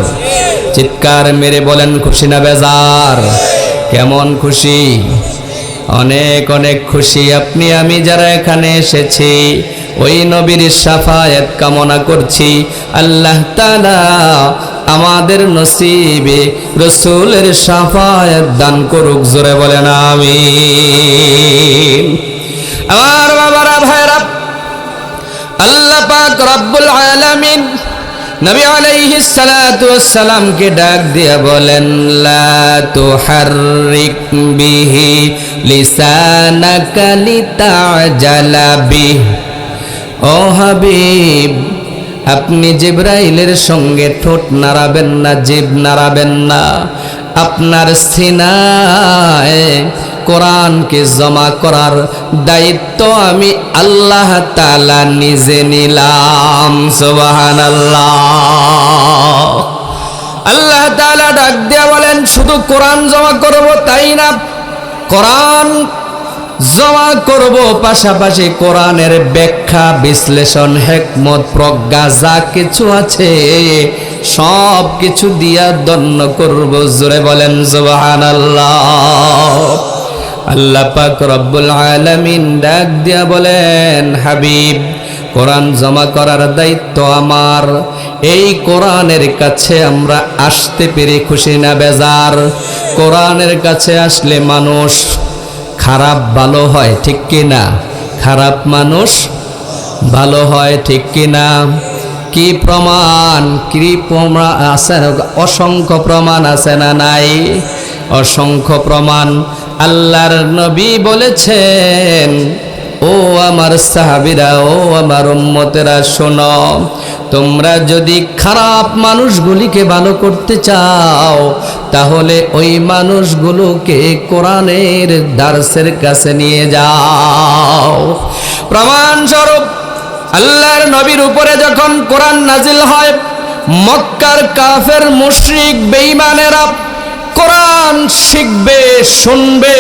চিৎকার মেরে বলেন, খুশি না বেজার? কেমন খুশি? অনেক অনেক খুশি। আপনি আমি যারা এখানে এসেছি, ওই নবীর শাফায়াত কামনা করছি। আল্লাহ তাআলা আমাদের নসিবে রাসূলের শাফায়াত দান করুক। জোরে বলেন আমিন। আমার বাবারা, ভাইরা, আল্লাহ পাক রব্বুল আলামিন নবী আলাইহিস সালাতু ওয়াস সালামকে ডাক দিয়া বলেন, লা তুহাররিক বিহি লিসানাকা লিতাজালা বিহি। ও হাবিব, আপনি জিবরাইলের সঙ্গে ঠোঁট নাড়াবেন না, জিভ নাড়াবেন না। আপনার সিনায় কোরআনকে জমা করার দায়িত্ব আমি আল্লাহ তাআলা নিজে নিলাম। সুবহানাল্লাহ। আল্লাহ তাআলা ডাক দিয়া বলেন, শুধু কোরআন জমা করব তাই না, কোরআন জমা করব, পাশাপাশি কোরআনের ব্যাখ্যা, বিশ্লেষণ, হিকমত, প্রজ্ঞা যা কিছু আছে সব কিছু দিয়া দন্য করব। জোরে বলেন সুবহানাল্লাহ। আল্লাহ পাক রব্বুল আলামিন ডাক দিয়া বলেন, হাবিব, কোরআন জমা করার দায়িত্ব আমার। এই কোরআনের কাছে আমরা আসতে পেরে খুশি না বেজার? কোরআনের কাছে আসলে মানুষ খারাপ ভালো হয়, ঠিক কিনা? খারাপ মানুষ ভালো হয়, ঠিক কিনা? কি প্রমাণ? কি প্রমাণ আছে? অসংখ্য প্রমাণ আছে না নাই? অসংখ্য প্রমাণ। আল্লাহর নবী বলেছেন, ও আমার সাহাবীরা, ও আমার উম্মতেরা, শোনো, তোমরা যদি খারাপ মানুষগুলিকে ভালো করতে চাও, তাহলে ওই মানুষগুলোকে কোরআনের দার্সের কাছে নিয়ে যাও। প্রমাণস্বরূপ আল্লাহর নবীর উপরে যখন কোরআন নাজিল হয়, মক্কার কাফের মুশরিক বেঈমানেরা কোরআন শিখবে, শুনবে,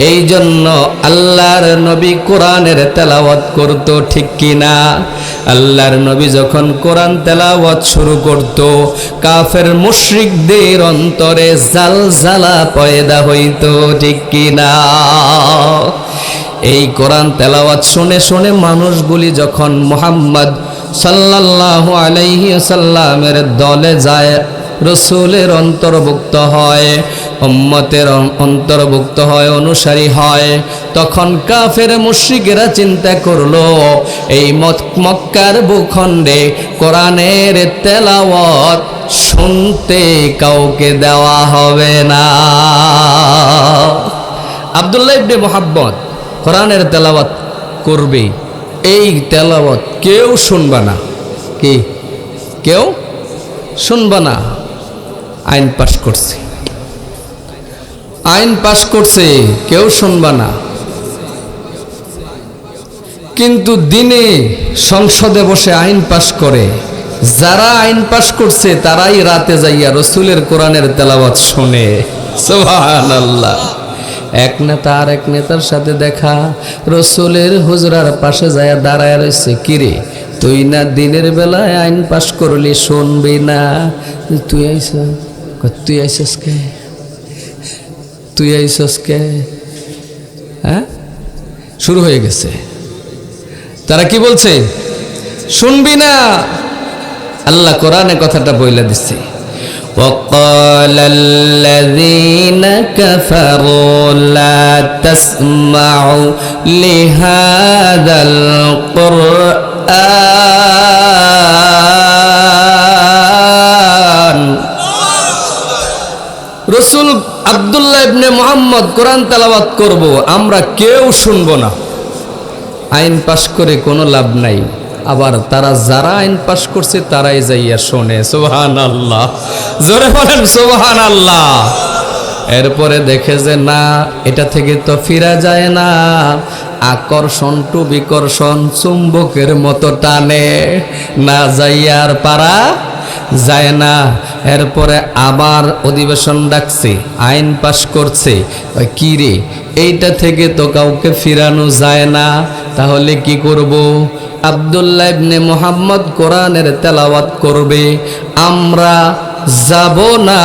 এই জন্য আল্লাহর নবী কোরআনের তেলাওয়াত করত, ঠিক কিনা? আল্লাহর নবী যখন কোরআন তেলাওয়াত শুরু করত, কাফের মুশরিকদের অন্তরে জালজালা পয়দা হইত, ঠিক কিনা? এই কোরআন তেলাওয়াত শুনে শুনে মানুষগুলি যখন মুহাম্মদ সাল্লাল্লাহু আলাইহি ওয়াসাল্লামের দলে যায়, রসুলের অন্তর্ভুক্ত হয়, উম্মতের অন্তর্ভুক্ত হয়, অনুসারী হয়, তখন কাফের মুশরিকেরা চিন্তা করলো এই মক্কার ভূখণ্ডে কোরআনের তেলাওয়াত শুনতে কাউকে দেওয়া হবে না। আব্দুল্লাহ ইবনে মুহাম্মদ কোরআনের তেলাওয়াত করবে, এই তেলাওয়াত কেউ শুনবে না। কি কেউ শুনবে না? আইন পাশ করছে, আইন পাশ করছে, কেউ শুনবে না। কিন্তু দিনে সংসদে বসে আইন পাশ করে, যারা আইন পাশ করছে তারাই রাতে যাইয়া রসুলের কোরআনের তেলাওয়াত শোনে। সুবহানাল্লাহ। এক নেতা আর এক নেতার সাথে দেখা, রসুলের হুজরার পাশে যাইয়া দাঁড়ায় রয়েছে। কিরে, তুই না দিনের বেলায় আইন পাশ করলি, শুনবি না? তুই আইস, তুই আইসস কে? তুই আইসস কে? হ্যাঁ, শুরু হয়ে গেছে। তারা কি বলছে? শুনবি না। আল্লাহ কোরআনে কথাটা বইলা দিচ্ছে, وقال الذين كفروا لا تسمعوا لهذا القرآن। রসুল আব্দুল্লাহ ইবনে মুহাম্মদ কোরআন তেলাওয়াত করব, আমরা কেউ শুনবো না। আইন পাশ করে কোনো লাভ নাই। আবার তারা যারা আইন পাশ করছে তারাই যাইয়া শোনে। সুবহানাল্লাহ, জোরে বলেন সুবহানাল্লাহ। এরপরে দেখে যে না, এটা থেকে তো ফিরা যায় না, আকর্ষণ টু বিকর্ষণ চুম্বকের মতো টানে, না যাইয়া আর পারা যায় না। এরপরে আবার অধিবেশন ডাকছে, আইন পাশ করছে। কি রে, এইটা থেকে তো কাউকে ফিরানো যায় না, তাহলে কি করব? আব্দুল্লাহ ইবনে মুহাম্মদ কোরআনের তেলাওয়াত করবে, আমরা যাব না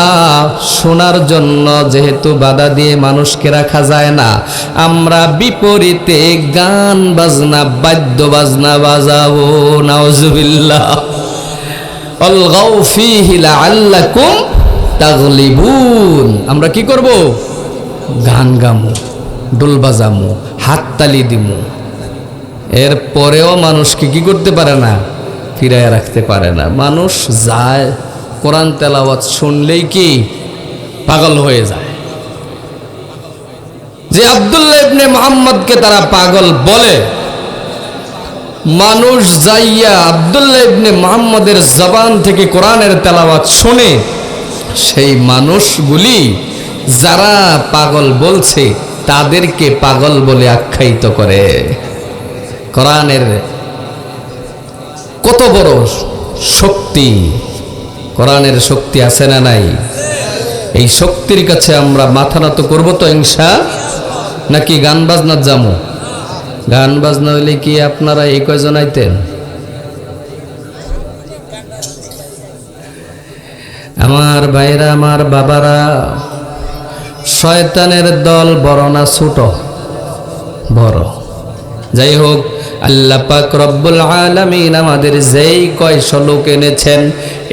শোনার জন্য, যেহেতু বাধা দিয়ে মানুষকে রাখা যায় না। আমরা বিপরীতে গান বাজনা, বাদ্য বাজনা বাজাবো। নাউজুবিল্লাহ। অলগাউ ফীহি লাআল্লাকুম তাগলিবুন। আমরা কি করব? গান গামু, ডোল বাজামু, হাততালি দিমু। এরপরেও মানুষকে কি করতে পারে না? ফিরায় রাখতে পারে না। মানুষ যায়, কোরআন তেলাওয়াত শুনলেই কি পাগল হয়ে যায়। যে আব্দুল্লাহ ইবনে মুহাম্মদকে তারা পাগল বলে, মানুষ যাইয়া আব্দুল্লাহ ইবনে মুহাম্মদের জবান থেকে কোরআনের তেলাওয়াত শুনে, সেই মানুষগুলি যারা পাগল বলছে তাদেরকে পাগল বলে আখ্যায়িত করে। কোরআনের কত বড় শক্তি! কোরআনের শক্তি আছে না নাই? এই শক্তির কাছে আমরা মাথা নত করবো তো ইনশা, নাকি গান বাজনার যামু? গান বাজনা হইলে কি আপনারা এই কয়জন আইতেন? আমার ভাইরা, আমার বাবারা, শয়তানের দল বড় না ছোট? বড়। যাই হোক, আল্লাহ পাক রব্বুল আলামিন আমাদের যেই কয়শো লোক এনেছেন,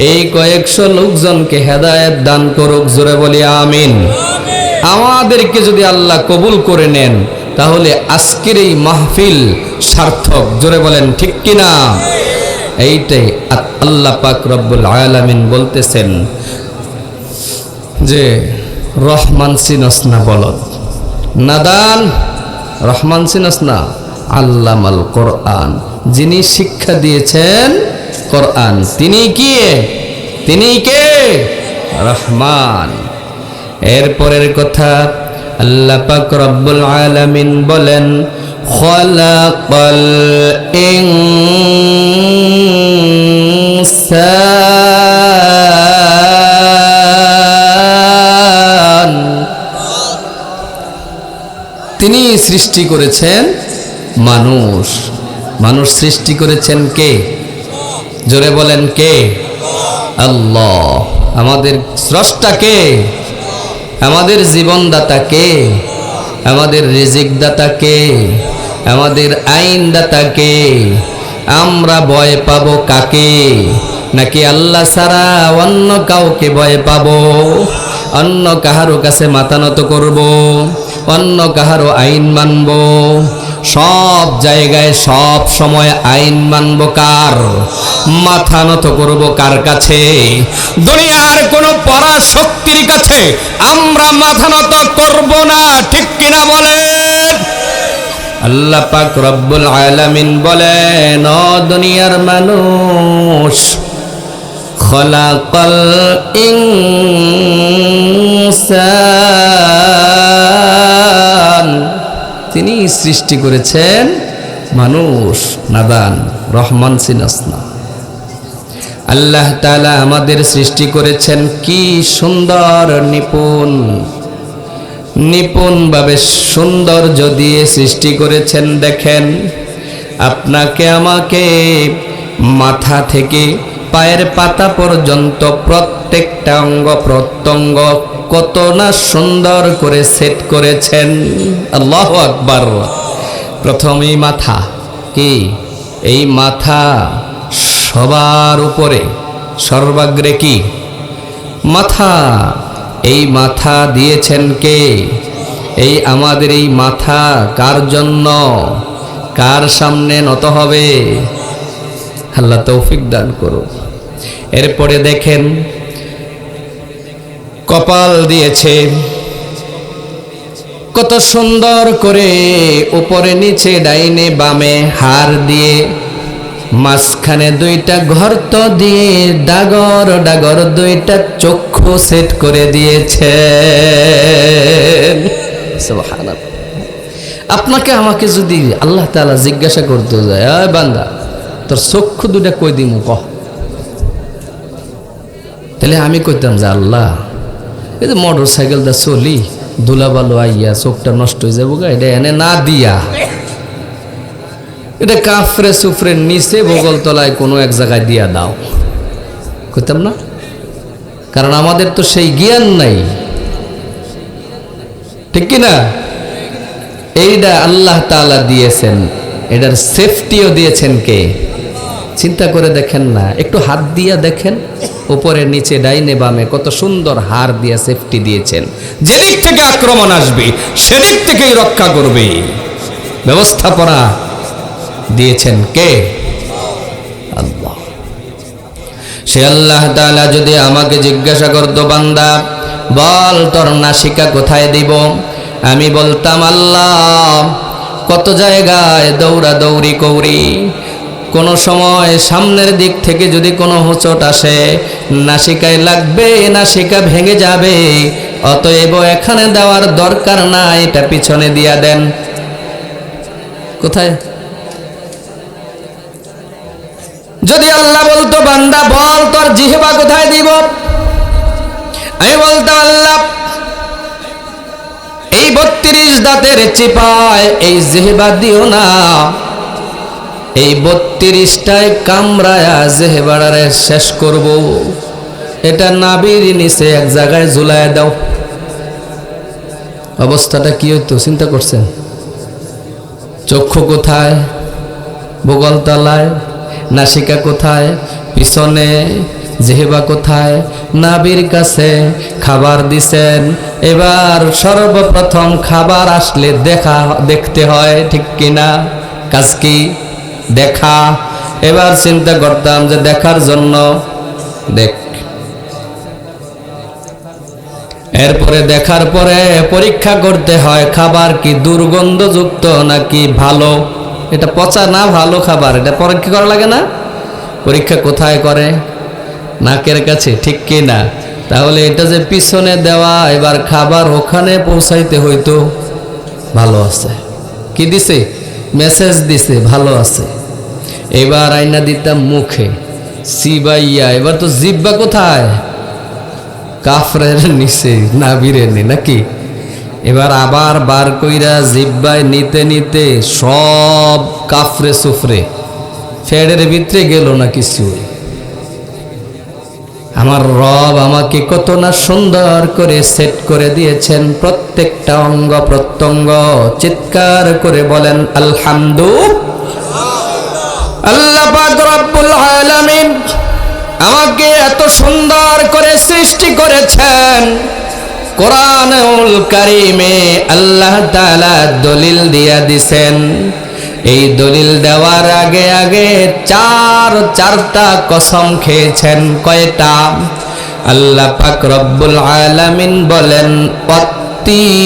এই কয়েকশো লোকজনকে হেদায়েত দান করুক। জোরে বলি আমিন। আমাদেরকে যদি আল্লাহ কবুল করে নেন, তাহলে আজকের এই মাহফিল সার্থক। জোরে বলেন ঠিক কিনা? এইটাই আল্লাহ পাক রব্বুল আলামিন বলতেছেন যে রহমান চিনস না বলদ, নাদান, রহমান চিনস না, আল্লামাল কোরআন, যিনি শিক্ষা দিয়েছেন কোরআন, তিনি কি? তিনি কে? রহমান। এরপরের কথা আল্লাহ পাক রব্বুল আলামিন বলেন, খালাকাল ইনসান, সৃষ্টি করেছেন? মানুষ। মানুষ সৃষ্টি করেছেন কে? জোরে বলেন কে? আল্লাহ। আমাদের স্রষ্টা কে? আমাদের জীবনদাতা কে? আমাদের রিজিক দাতা কে? আমাদের আইন দাতা কে? আমরা ভয় পাবো কাকে? নাকি আল্লাহ ছাড়া অন্য কাউকে ভয় পাবো? অন্য কাহারো কাছে মাথা নত করব? অন্য কাহারো আইন মানব? সব জায়গায় সব সময় আইন মানব কার? মাথা নত করব কার কাছে? দুনিয়ার কোন পরাশক্তির কাছে আমরা মাথা নত করব না, ঠিক কিনা বলেন? আল্লাহ পাক রব্বুল আলামিন বলেন, ও দুনিয়ার মানুষ, খলাকাল ইনসান, তিনি সৃষ্টি করেছেন মানুষ। নাদান রহমান সিনাস না। আল্লাহ তাআলা আমাদের সৃষ্টি করেছেন কি সুন্দর, নিপুণ নিপুণভাবে সৌন্দর্য দিয়ে সৃষ্টি করেছেন। দেখেন, আপনাকে আমাকে মাথা থেকে পায়ের পাতা পর্যন্ত প্রত্যেকটা অঙ্গ প্রত্যঙ্গ কত না সুন্দর করে সেট করেছেন। আল্লাহু আকবার। প্রথমেই মাথা কি? এই মাথা সবার উপরে, সর্বাগ্রে কি? মাথা। এই মাথা দিয়েছেন কে? এই আমাদের এই মাথা কার জন্য, কার সামনে নত হবে? আল্লাহ তৌফিক দান করো। এরপরে দেখেন, কপাল দিয়েছে কত সুন্দর করে, উপরে নিচে ডাইনে বামে হাড় দিয়ে, মাঝখানে দুইটা গর্ত দিয়ে ডাগর ডাগর দুইটা চক্ষু সেট করে দিয়েছে। সুবহানাল্লাহ। আপনাকে আমাকে যদি আল্লাহ তাআলা জিজ্ঞাসা করতে যায়, আয় বান্দা, তোর চক্ষু দুইটা কই দিমু কহ, তাহলে আমি কইতাম যে আল্লাহ, এই যে মোটর সাইকেল দা চলি, ধুলাবালু আইয়া চোখটা নষ্ট হয়ে যাবো গা, এটা এনে না দিয়া এটা কাফরে সুফরে নিচে বগল তলায় কোনো এক জায়গায় দিয়া দাও, কইতাম না? কারণ আমাদের তো সেই জ্ঞান নাই, ঠিক কিনা? এইটা আল্লাহ তাআলা দিয়েছেন, এটার সেফটিও দিয়েছেন কে? চিন্তা করে দেখেন না, একটু হাত দিয়া দেখেন, উপরে নিচে ডাইনে বামে কত সুন্দর হাড় দিয়া সেফটি দিয়েছেন। যেদিক থেকে আক্রমণ আসবে সেদিক থেকেই রক্ষা করবে ব্যবস্থাপনা দিয়েছেন কে? আল্লাহ। সে আল্লাহ তাআলা যদি আমাকে জিজ্ঞাসা করতো, বান্দা বল তোর নাসিকা কোথায় দিব, আমি বলতাম আল্লাহ কত জায়গায় দৌড়া দৌড়ি করি, কোন সময় সামনের দিক থেকে যদি কোনো হোঁচট আসে নাসিকায় লাগবে, নাসিকা ভেঙে যাবে, অতএব এখানে দেওয়ার দরকার নাই, এটা পিছনে দিয়া দেন। কোথায়? যদি আল্লাহ বলতো বান্দা বল তোর জিহ্বা কোথায় দিব, আমি বলতাম আল্লাহ এই 32 দাঁতের চিপায় এই জিহ্বা দিও না, এই 32টায় কামড়ায়া জিহ্বাটারে শেষ করব, এটা নাভির নিচে এক জায়গায় ঝুলায় দাও। অবস্থাটা কি হইতো চিন্তা করছেন? চক্ষু কোথায়? বগল তলায়। নাসিকা কোথায়? পিছনে। জিহ্বা কোথায়? নাভির কাছে। খাবার দিছেন, এবার সর্বপ্রথম খাবার আসলে দেখতে হয়, ঠিক কিনা? কাজ কি? দেখা। এবার চিন্তা করতাম যে দেখার জন্য দেখ, এরপরে দেখার পরে পরীক্ষা করতে হয় খাবার কি দুর্গন্ধযুক্ত নাকি ভালো, এটা পচা না ভালো খাবার, এটা পরীক্ষা করা লাগে না? পরীক্ষা কোথায় করে? নাকের কাছে, ঠিক কি না? তাহলে এটা যে পিছনে দেওয়া, এবার খাবার ওখানে পৌঁছাইতে হইতো ভালো আছে, কি দিছে? মেসেজ দিছে ভালো আছে। এবার আইনা দিতাম মুখে, সিবাইয়া, এবার তো জিব্বা কোথায়? কাফরের নিচে, নাভিরে নেই নাকি? এবার আবার বার কইরা জিব্বায় নিতে নিতে সব কাফরে সুফরে ফেডের ভিতরে গেল না কিছু। আমার রব আমাকে কত না সুন্দর করে সেট করে দিয়েছেন প্রত্যেকটা অঙ্গ প্রত্যঙ্গ। চিৎকার করে বলেন আলহামদুলিল্লাহ। আল্লাহ পাক রব্বুল আলামিন আমাকে এত সুন্দর করে সৃষ্টি করেছেন। কোরআনুল কারীমে আল্লাহ তাআলা দলিল দিয়া দিছেন। এই দলিল দেওয়ার আগে আগে চারটা কসম খেয়েছেন। কয়টা? আল্লাহ পাক রব্বুল আলামিন বলেন ওয়াত্তিন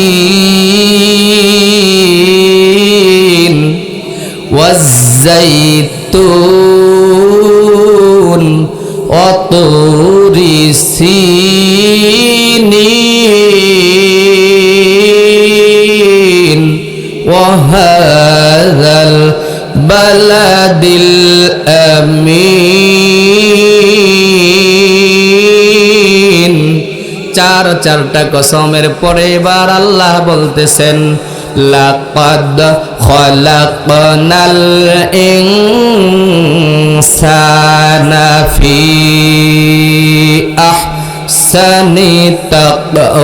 ওয়াজ্জাইতুন ওয়াতুরি সিনিন ওয়াহাযাল বালাদিল আমিন। চারটা কসমের পরে এবার আল্লাহ বলতেছেন লাকাদ খালাকনাল ইনসানা ফি আহসানি তাকওয়িম।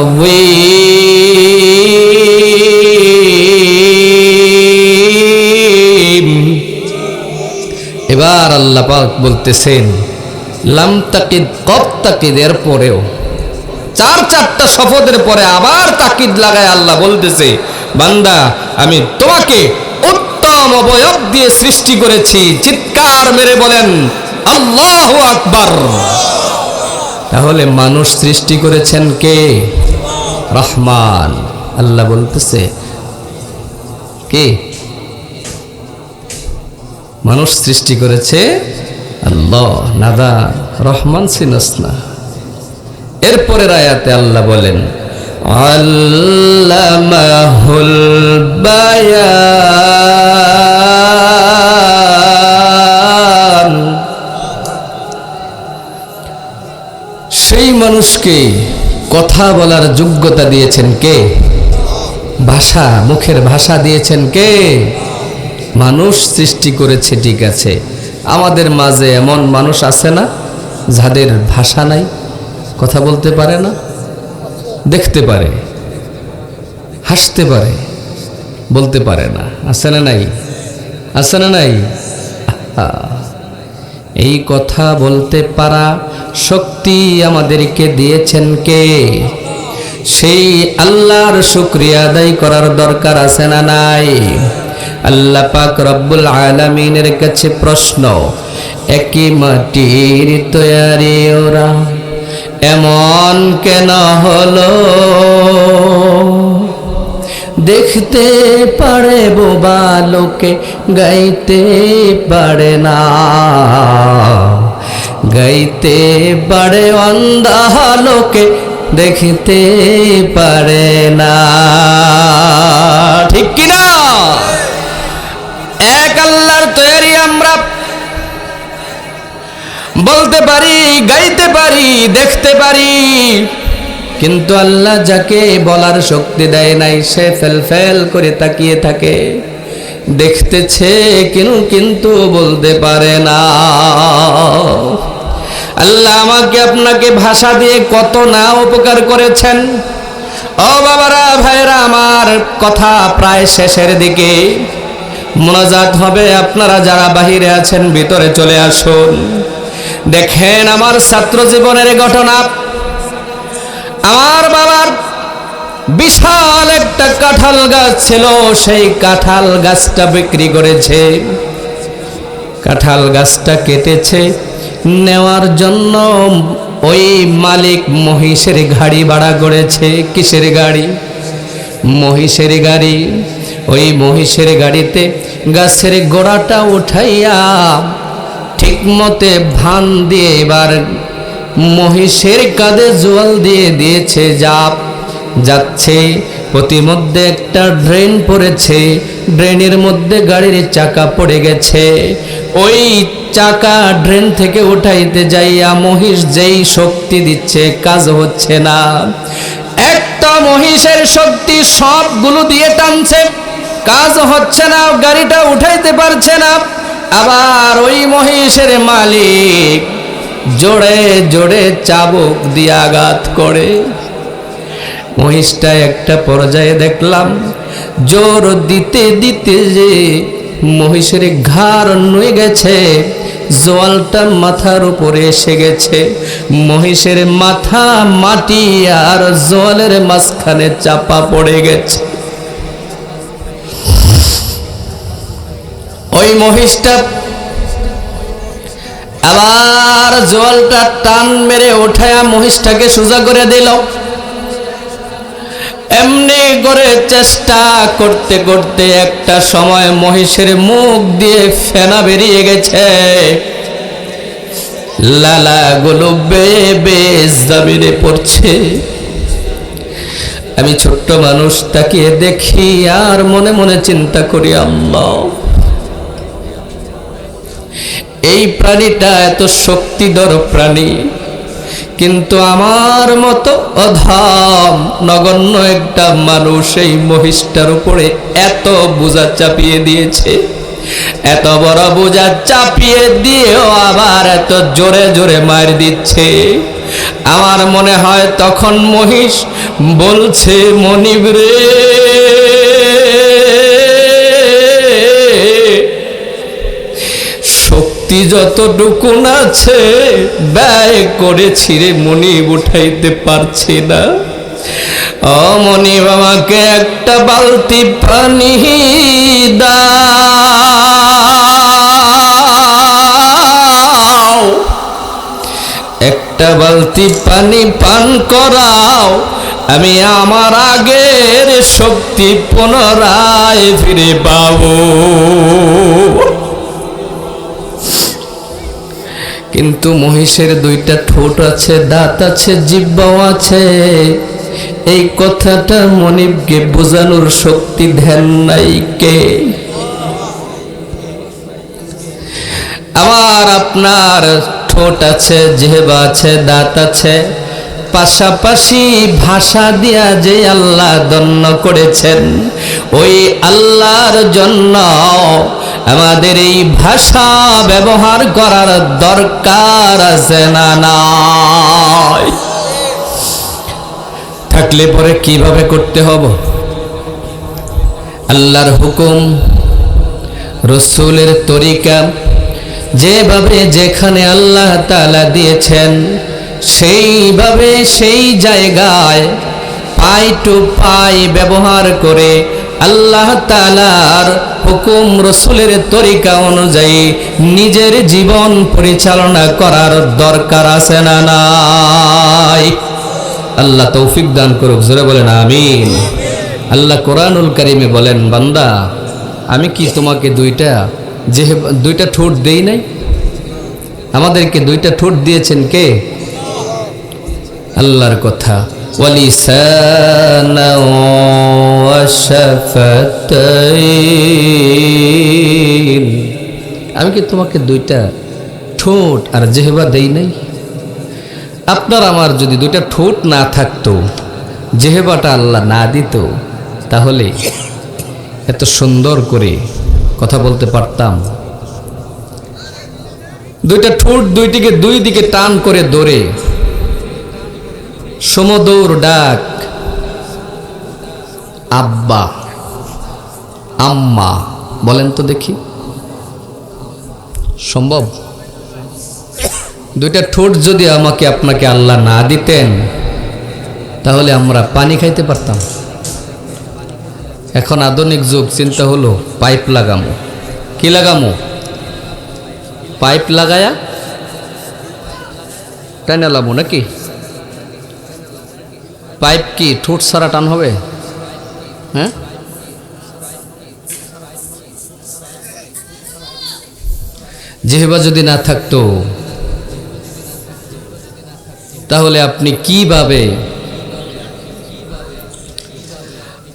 এবার আল্লাহ পাক বলতেছেন লাম তাকিদ কব তাকিদ, এর পরেও চারটা শপথের পরে আবার তাকিদ লাগায় আল্লাহ বলতেছে বান্দা আমি তোমাকে উত্তম অবয়ব দিয়ে সৃষ্টি করেছি। চিৎকার মেরে বলেন আল্লাহু আকবার। তাহলে মানুষ সৃষ্টি করেছেন কে? রহমান। আল্লাহ বলতেছে কে? মানুষ সৃষ্টি করেছে আল্লাহ। নাদা রহমান সিনস না। এরপরের আয়াতে আল্লাহ বলেন আল্লামাহুল বায়ান। সেই মানুষকে কথা বলার যোগ্যতা দিয়েছেন কে? ভাষা, মুখের ভাষা দিয়েছেন কে? মানুষ সৃষ্টি করেছে ঠিক আছে। আমাদের মাঝে এমন মানুষ আছে না যাদের ভাষা নাই, কথা বলতে পারে না, দেখতে পারে, হাসতে পারে, বলতে পারে না? আছে না নাই? আছে না নাই? এই কথা বলতে পারা শক্তি আমাদেরকে দিয়েছেন কে? সেই আল্লাহর শুকরিয়া আদায় করার দরকার আছে না নাই? আল্লাহ পাক রব্বুল আলামিনের কাছে প্রশ্ন, একই মাটির তৈরি ওরা এমন কেন হলো? দেখতে পারে বোবা লোকে, গাইতে পারে না। গাইতে পারে অন্ধা লোকে, দেখতে পারে না। ঠিক কিনা? এক আল্লাহর তৈরি আমরা বলতে পারি, গাইতে পারি, দেখতে পারি, কিন্তু আল্লাহ যাকে বলার শক্তি দেয় নাই সে ফেল ফেল করে তাকিয়ে থাকে। দেখতেছে কিন্তু বলতে পারে না। আল্লাহ আমাকে আপনাকে ভাষা দিয়ে কত না উপকার করেছেন। ও বাবারা, ভাইরা আমার, কথা প্রায় শেষের দিকে, মোনাজাত হবে। আপনারা যারা বাহিরে আছেন ভিতরে চলে আসুন। দেখেন আমার ছাত্র জীবনের ঘটনা। আমার বাবার বিশাল একটা কাঁঠাল গাছ ছিল, সেই কাঁঠাল গাছটা বিক্রি করেছে। কাঁঠাল গাছটা কেটেছে, নেওয়ার জন্য ওই মালিক মহিষের গাড়ি ভাড়া করেছে। কিসের গাড়ি? মহিষের গাড়ি। ওই মহিষের গাড়িতে গাছের গোড়াটা উঠাইয়া ঠিক মতে ভান দিয়ে এবার মহিষের কাঁধে জোয়াল দিয়ে দিয়েছে। যাচ্ছে প্রতিমধ্যে একটা ড্রেন পড়েছে, ড্রেনের মধ্যে গাড়ির চাকা পড়ে গেছে। ওই চাকা ড্রেন থেকে উঠাইতে যাইয়া মহিষ যেই শক্তি দিচ্ছে কাজ হচ্ছে না। একটা এত মহিষের শক্তি, সবগুলো দিয়ে টানছে, কাজ হচ্ছে না, গাড়িটা উঠাইতে পারছে না। আবার ওই মহিষের মালিক জোরে জোরে চাবুক দিয়ে আঘাত করে। মহিষটা একটা পর্যায়ে দেখলাম জোর দিতে দিতে যে মহিষের ঘাড় নুয়ে গেছে, জোয়ালটা মাথার উপরে এসে গেছে। মহিষের মাথা মাটি আর জোয়ালের মাঝখানে চাপা পড়ে গেছে। ওই মহিষটা আবার জোয়ালটা টান মেরে উঠায়া মহিষটাকে সোজা করে দিল। এমনি করে চেষ্টা করতে করতে একটা সময় মহিষের মুখ দিয়ে ফেনা বেরিয়ে গেছে, লালাগুলো বেয়ে বেয়ে জমিনে পড়ছে। আমি ছোট্ট মানুষ তাকিয়ে দেখি আর মনে মনে চিন্তা করি, আল্লাহ, এই প্রাণীটা এত শক্তিধর প্রাণী, কিন্তু আমার মতো অধম নগণ্য একটা মানুষ এই মহিষটার উপরে এত বোঝা চাপিয়ে দিয়েছে। এত বড় বোঝা চাপিয়ে দিয়েও আবার এত জোরে জোরে মার দিচ্ছে। আমার মনে হয় তখন মহিষ বলছে, মনিব রে, শক্তি যতটুকু আছে ব্যয় করেছি রে মনিব, উঠাইতে পারছি না। ও মনিব, আমাকে একটা বালতি পানি দাও, একটা বালতি পানি পান করাও, আমি আমার আগের শক্তি পুনরায় ফিরে পাবো। কিন্তু মহিষের দুইটা ঠোঁট আছে, দাঁত আছে, জিহ্বাও আছে, এই কথাটা মনিবকে বোঝানোর শক্তি ধ্যান নাই কে? আবার আপনার ঠোঁট আছে, জিহ্বা আছে, দাঁত আছে, পাশাপাশি ভাষা দিয়া যে আল্লাহ দন্য করেছেন, ওই আল্লাহর জন্য আমাদের এই ভাষা ব্যবহার করার দরকার আছে না নাই? থাকলে পরে কিভাবে করতে হবে? আল্লাহর হুকুম, রাসূলের তরিকা, যেভাবে যেখানে আল্লাহ তাআলা দিয়েছেন সেইভাবে সেই জায়গায় পাই টু পাই ব্যবহার করে আল্লাহ তাআলার হুকুম, রাসূলের তরিকা অনুযায়ী নিজের জীবন পরিচালনা করার দরকার আছে না নাই? আল্লাহ তৌফিক দান করুক, জোরে বলেন আমিন। আল্লাহ কোরআনুল কারীমে বলেন, বান্দা, আমি কি তোমাকে দুইটা ঠোঁট দেই নাই? আমাদেরকে দুইটা ঠোঁট দিয়েছেন কে? আল্লাহর কথা, ওয়ালিসানা ওয়া শাফাতাইন, আমি কি তোমাকে দুইটা ঠোঁট আর জিহ্বা দেই নাই? আপনার আমার যদি দুইটা ঠোঁট না থাকতো, জিহ্বাটা আল্লাহ না দিত, তাহলে এত সুন্দর করে কথা বলতে পারতাম? দুইটা ঠোঁট দুই দিকে টান করে ধরে সমদৌর ডাক, আব্বা, আম্মা, বলেন তো দেখি, সম্ভব? দুইটা ঠোঁট যদি আমাকে আপনাকে আল্লাহ না দিতেন, তাহলে আমরা পানি খাইতে পারতাম? এখন আধুনিক যুগ, চিন্তা হলো পাইপ লাগামো। কি লাগামো? পাইপ লাগায়া টানে লাগাবো নাকি? পাইপ কি ঠোঁট ছাড়া টান হবে? হ্যাঁ, জিহ্বা যদি না থাকতো, তাহলে আপনি কিভাবে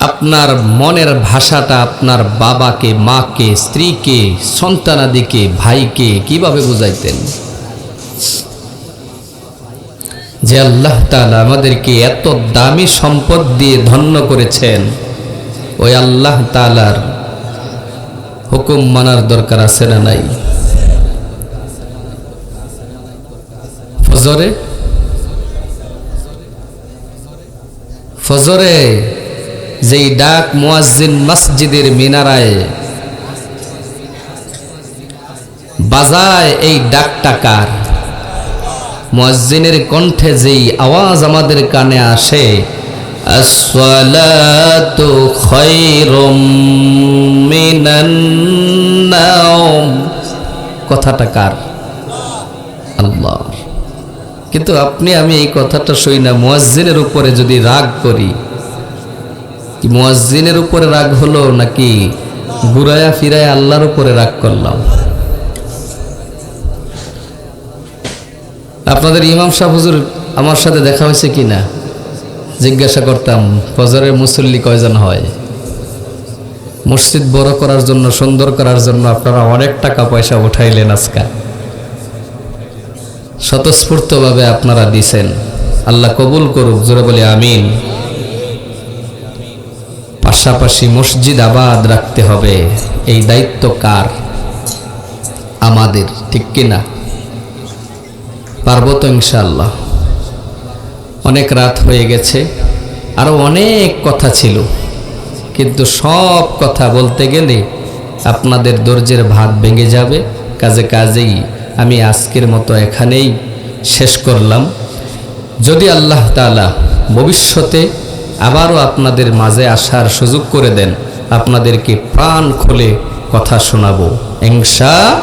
আপনার মনের ভাষাটা আপনার বাবাকে, মাকে, স্ত্রীকে, সন্তানাদিকে, ভাইকে কিভাবে বুঝাইতেন? যে আল্লাহ তাআলা আমাদেরকে এত দামি সম্পদ দিয়ে ধন্য করেছেন, ওই আল্লাহ তাআলার হুকুম মানার দরকার আছে না নাই? ফজরে যেই ডাক মুয়াজ্জিন মসজিদের মিনারায় বাজায়, এই ডাকটা কার? মুয়াজ্জিনের কণ্ঠে যেই আওয়াজ আমাদের কানে আসে, আসসালাতু খায়রুম মিনান নাওম, কথাটা কার? আল্লাহ। কিন্তু আপনি আমি এই কথাটা শুই না। মুয়াজ্জিনের উপরে যদি রাগ করি, কি মুয়াজ্জিনের উপরে রাগ হলো নাকি ঘুরায়া ফিরায়া আল্লাহর উপরে রাগ করলাম? আপনাদের ইমাম সাহেব হুজুর আমার সাথে দেখা হয়েছে কিনা জিজ্ঞাসা করতাম, ফজরের মুসল্লি কয়জন হয়? মসজিদ বড় করার জন্য, সুন্দর করার জন্য আপনারা অনেক টাকা পয়সা উঠাইলেন, আজকে স্বতঃস্ফূর্তভাবে আপনারা দিছেন। আল্লাহ কবুল করুক, জোরে বলে আমিন। পাশাপাশি মসজিদ আবাদ রাখতে হবে, এই দায়িত্ব কার? আমাদের, ঠিক কিনা? পারবো তো ইনশাআল্লাহ। অনেক রাত হয়ে গেছে, আরো অনেক কথা ছিল, কিন্তু সব কথা বলতে গেলে আপনাদের ধৈর্যের ভাত ভেঙে যাবে। কাজেই আমি আজকের মতো এখানেই শেষ করলাম। যদি আল্লাহ তাআলা ভবিষ্যতে আবারও আপনাদের মাঝে আসার সুযোগ করে দেন, আপনাদেরকে প্রাণ খুলে কথা শোনাবো ইনশাআল্লাহ।